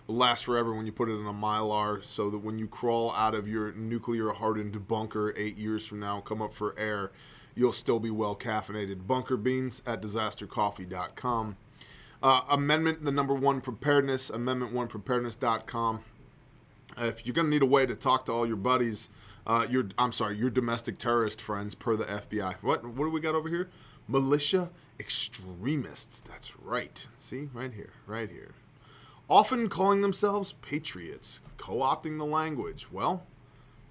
will last forever when you put it in a Mylar, so that when you crawl out of your nuclear-hardened bunker 8 years from now and come up for air, you'll still be well caffeinated. Bunker beans at disastercoffee.com. Amendment, the number 1 preparedness, amendment1preparedness.com. If you're going to need a way to talk to all your buddies, your domestic terrorist friends per the FBI. What do we got over here? Militia extremists. That's right. See, right here. Often calling themselves patriots, co-opting the language. Well,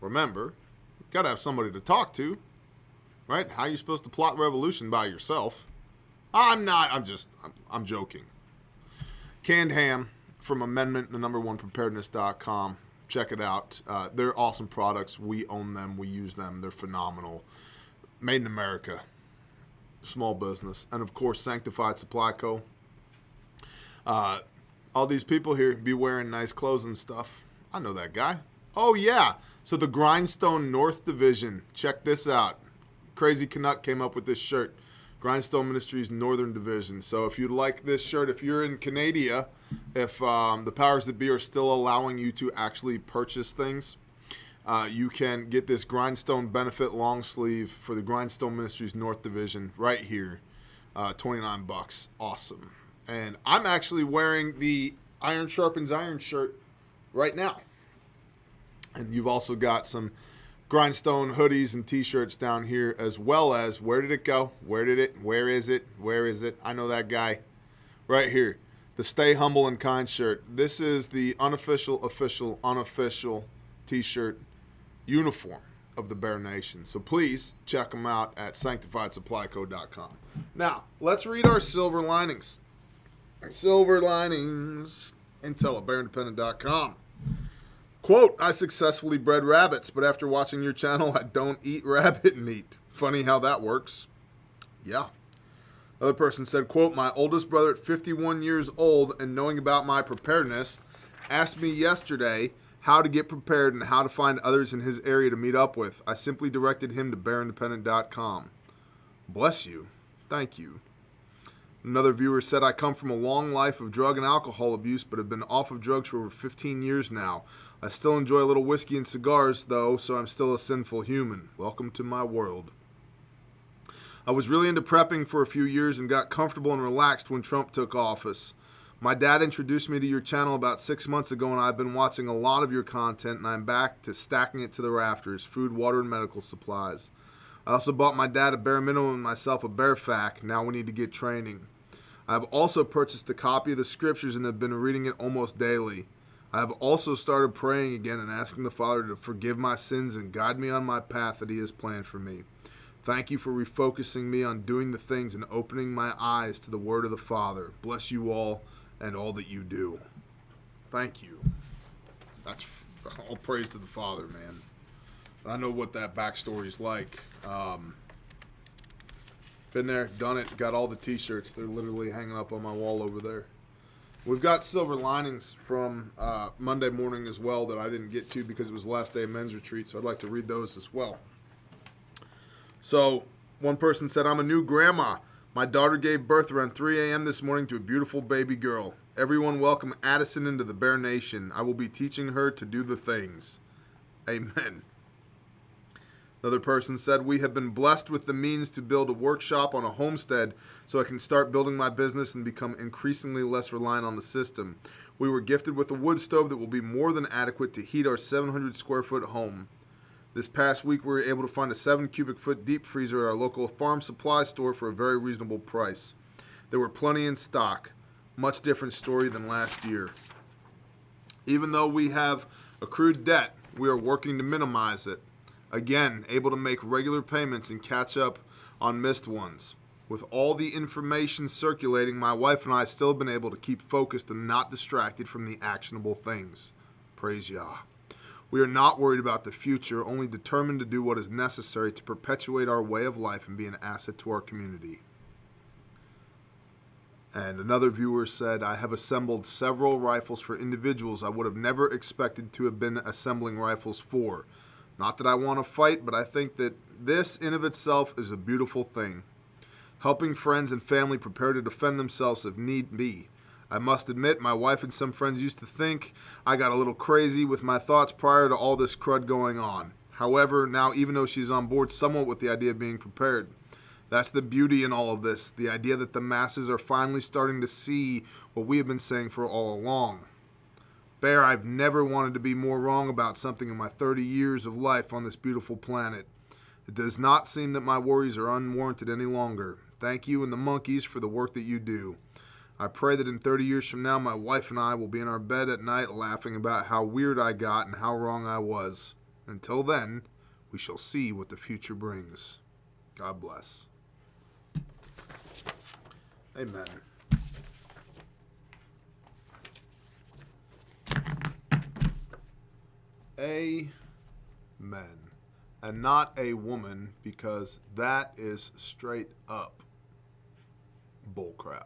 remember, you got to have somebody to talk to, right? How are you supposed to plot revolution by yourself? I'm joking. Canned ham from Amendment, the number 1 preparedness.com. Check it out. They're awesome products. We own them. We use them. They're phenomenal. Made in America. Small business. And of course, Sanctified Supply Co. All these people here be wearing nice clothes and stuff. I know that guy. Oh yeah. So the Grindstone North Division. Check this out. Crazy Canuck came up with this shirt. Grindstone Ministries Northern Division. So if you'd like this shirt, if you're in Canada, if the powers that be are still allowing you to actually purchase things, you can get this Grindstone benefit long sleeve for the Grindstone Ministries North Division right here. $29. Awesome. And I'm actually wearing the Iron Sharpens Iron shirt right now. And you've also got some Grindstone hoodies and t-shirts down here, as well as, where did it go? Where is it? I know that guy. Right here. The Stay Humble and Kind shirt. This is the unofficial t-shirt uniform of the Bear Nation. So please check them out at sanctifiedsupplyco.com. Now, let's read our silver linings. Silver linings. Intel at bearindependent.com. Quote, I successfully bred rabbits, but after watching your channel, I don't eat rabbit meat. Funny how that works. Yeah. Another person said, quote, my oldest brother at 51 years old and knowing about my preparedness asked me yesterday how to get prepared and how to find others in his area to meet up with. I simply directed him to bearindependent.com. Bless you. Thank you. Another viewer said, I come from a long life of drug and alcohol abuse, but have been off of drugs for over 15 years now. I still enjoy a little whiskey and cigars, though, so I'm still a sinful human. Welcome to my world. I was really into prepping for a few years and got comfortable and relaxed when Trump took office. My dad introduced me to your channel about 6 months ago, and I've been watching a lot of your content, and I'm back to stacking it to the rafters, food, water, and medical supplies. I also bought my dad a bare minimum and myself a bare fac. Now we need to get training. I have also purchased a copy of the scriptures and have been reading it almost daily. I have also started praying again and asking the Father to forgive my sins and guide me on my path that He has planned for me. Thank you for refocusing me on doing the things and opening my eyes to the word of the Father. Bless you all and all that you do. Thank you. That's all praise to the Father, man. I know what that backstory is like. Been there, done it, got all the t-shirts. They're literally hanging up on my wall over there. We've got silver linings from Monday morning as well that I didn't get to because it was the last day of men's retreat, so I'd like to read those as well. So, one person said, I'm a new grandma. My daughter gave birth around 3 a.m. this morning to a beautiful baby girl. Everyone welcome Addison into the Bear Nation. I will be teaching her to do the things. Amen. Another person said, we have been blessed with the means to build a workshop on a homestead so I can start building my business and become increasingly less reliant on the system. We were gifted with a wood stove that will be more than adequate to heat our 700 square foot home. This past week, we were able to find a 7 cubic foot deep freezer at our local farm supply store for a very reasonable price. There were plenty in stock. Much different story than last year. Even though we have accrued debt, we are working to minimize it. Again, able to make regular payments and catch up on missed ones. With all the information circulating, my wife and I still have been able to keep focused and not distracted from the actionable things. Praise Yah. We are not worried about the future, only determined to do what is necessary to perpetuate our way of life and be an asset to our community. And another viewer said, I have assembled several rifles for individuals I would have never expected to have been assembling rifles for. Not that I want to fight, but I think that this in of itself is a beautiful thing. Helping friends and family prepare to defend themselves if need be. I must admit, my wife and some friends used to think I got a little crazy with my thoughts prior to all this crud going on. However, now even though she's on board somewhat with the idea of being prepared, that's the beauty in all of this, the idea that the masses are finally starting to see what we have been saying for all along. Bear, I've never wanted to be more wrong about something in my 30 years of life on this beautiful planet. It does not seem that my worries are unwarranted any longer. Thank you and the monkeys for the work that you do. I pray that in 30 years from now, my wife and I will be in our bed at night laughing about how weird I got and how wrong I was. Until then, we shall see what the future brings. God bless. Amen. Amen. And not a woman, because that is straight up bullcrap.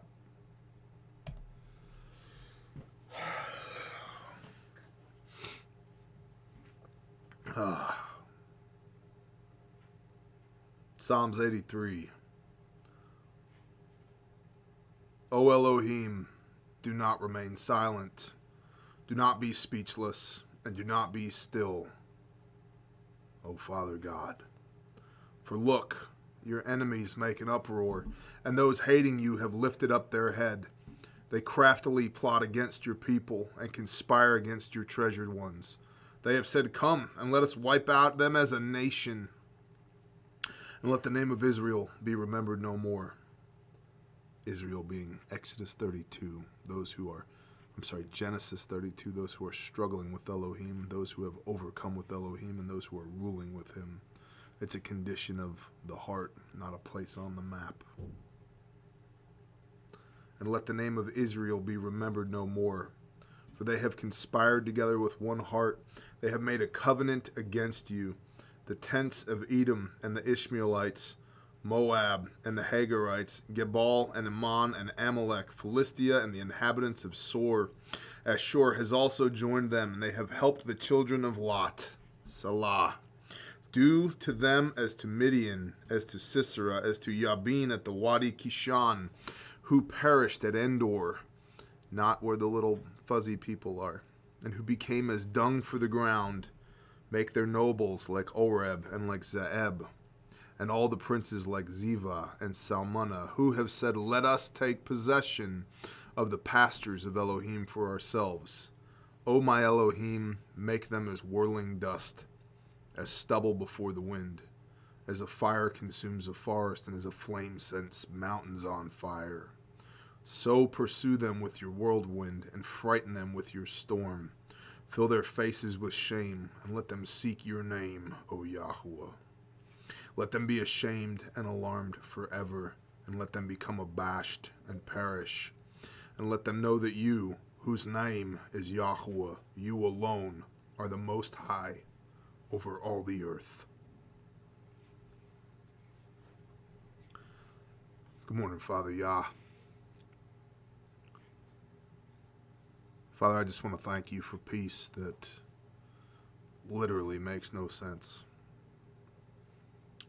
Psalms 83. O Elohim, do not remain silent. Do not be speechless, and do not be still, O Father God. For look, your enemies make an uproar, and those hating you have lifted up their head. They craftily plot against your people and conspire against your treasured ones. They have said, come, and let us wipe out them as a nation, and let the name of Israel be remembered no more. Israel being Exodus 32, Genesis 32, those who are struggling with Elohim, those who have overcome with Elohim, and those who are ruling with him. It's a condition of the heart, not a place on the map. And let the name of Israel be remembered no more. For they have conspired together with one heart. They have made a covenant against you. The tents of Edom and the Ishmaelites, Moab and the Hagarites, Gebal and Ammon and Amalek, Philistia and the inhabitants of Sor. Ashur has also joined them, and they have helped the children of Lot. Salah. Do to them as to Midian, as to Sisera, as to Yabin at the Wadi Kishan, who perished at Endor, not where the little fuzzy people are, and who became as dung for the ground. Make their nobles like Oreb and like Zeeb, and all the princes like Ziva and Salmunna, who have said, let us take possession of the pastures of Elohim for ourselves. O my Elohim, make them as whirling dust, as stubble before the wind, as a fire consumes a forest, and as a flame sets mountains on fire. So pursue them with your whirlwind, and frighten them with your storm. Fill their faces with shame, and let them seek your name, O Yahuwah. Let them be ashamed and alarmed forever, and let them become abashed and perish. And let them know that you, whose name is Yahuwah, you alone are the Most High over all the earth. Good morning, Father Yah. Father, I just want to thank you for peace that literally makes no sense.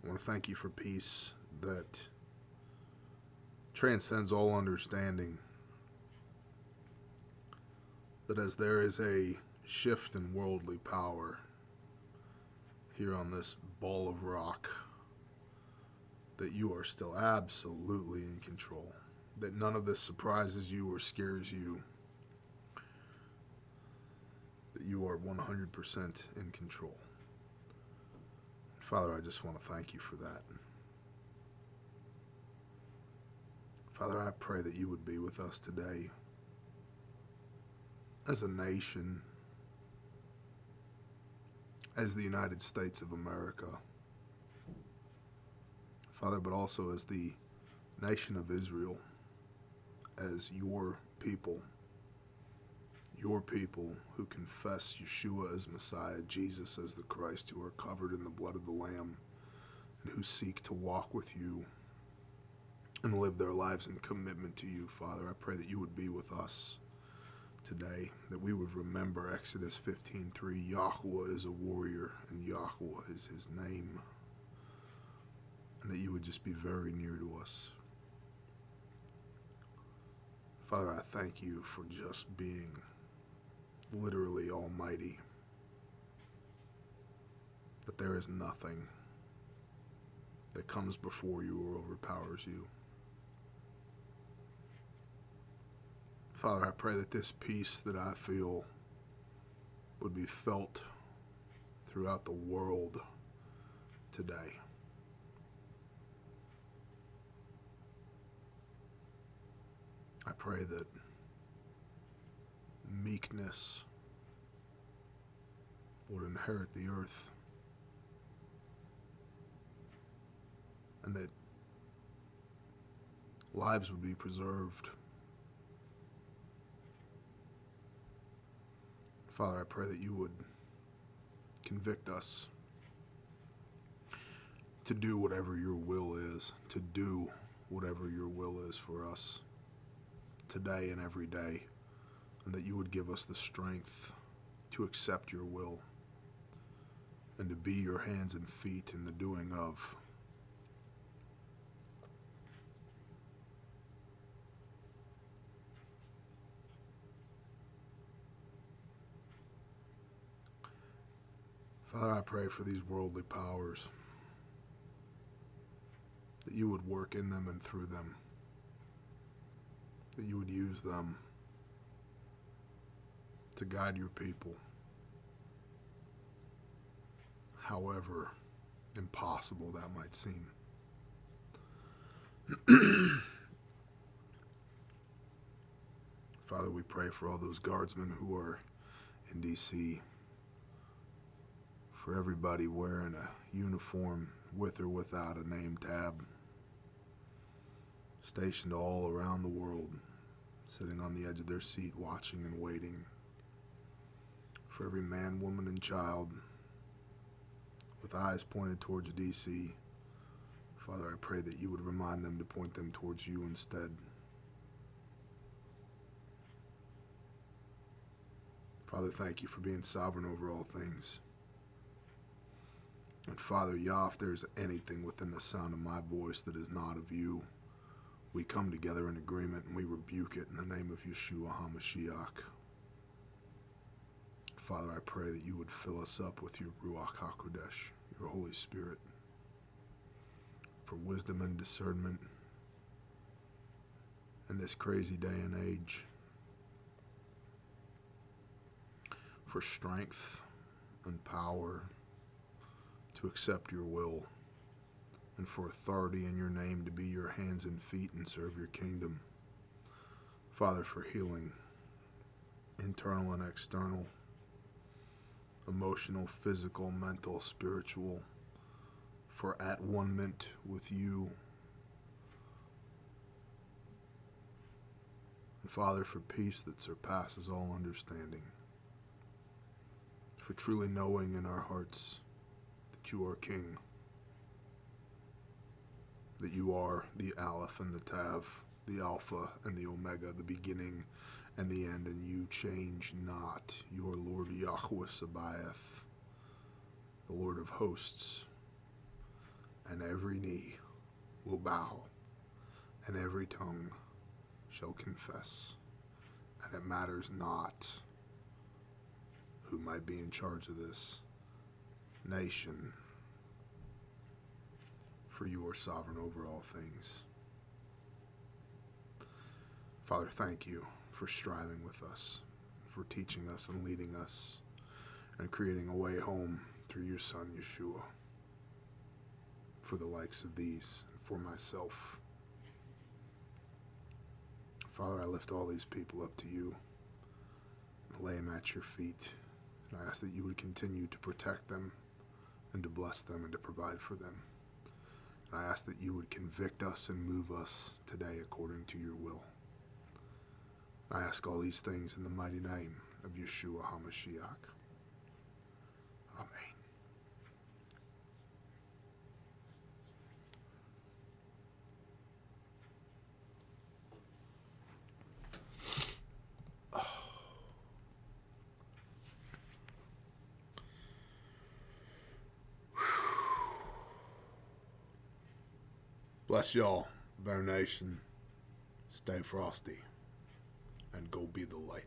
I want to thank you for peace that transcends all understanding. That as there is a shift in worldly power here on this ball of rock, that you are still absolutely in control. That none of this surprises you or scares you. That you are 100% in control. Father, I just want to thank you for that. Father, I pray that you would be with us today as a nation, as the United States of America, Father, but also as the nation of Israel, as your people who confess Yeshua as Messiah, Jesus as the Christ, who are covered in the blood of the Lamb, and who seek to walk with you and live their lives in commitment to you, Father. I pray that you would be with us today, that we would remember Exodus 15:3. Yahweh is a warrior, and Yahweh is his name, and that you would just be very near to us. Father, I thank you for just being literally almighty, that there is nothing that comes before you or overpowers you. Father, I pray that this peace that I feel would be felt throughout the world today. I pray that meekness would inherit the earth, and that lives would be preserved. Father, I pray that you would convict us to do whatever your will is, to do whatever your will is for us today and every day, and that you would give us the strength to accept your will and to be your hands and feet in the doing of. Father, I pray for these worldly powers, that you would work in them and through them, that you would use them to guide your people, however impossible that might seem. Father, we pray for all those guardsmen who are in D.C., for everybody wearing a uniform with or without a name tab, stationed all around the world, sitting on the edge of their seat, watching and waiting. For every man, woman, and child with eyes pointed towards D.C., Father, I pray that you would remind them to point them towards you instead. Father, thank you for being sovereign over all things. And Father, Yah, if there's anything within the sound of my voice that is not of you, we come together in agreement and we rebuke it in the name of Yeshua HaMashiach. Father, I pray that you would fill us up with your Ruach HaKodesh, your Holy Spirit, for wisdom and discernment in this crazy day and age, for strength and power to accept your will, and for authority in your name to be your hands and feet and serve your kingdom. Father, for healing, internal and external, emotional, physical, mental, spiritual, for at one-ment with you. And Father, for peace that surpasses all understanding, for truly knowing in our hearts that you are King, that you are the Aleph and the Tav, the Alpha and the Omega, the beginning and the end, and you change not. You are Lord Yahweh Sabaoth, the Lord of hosts, and every knee will bow, and every tongue shall confess, and it matters not who might be in charge of this nation, for you are sovereign over all things. Father, thank you for striving with us, for teaching us and leading us, and creating a way home through your Son, Yeshua, for the likes of these, and for myself. Father, I lift all these people up to you, and lay them at your feet, And I ask that you would continue to protect them and to bless them and to provide for them. And I ask that you would convict us and move us today according to your will. I ask all these things in the mighty name of Yeshua HaMashiach. Amen. Bless y'all, Bear Nation. Stay frosty and go be the light.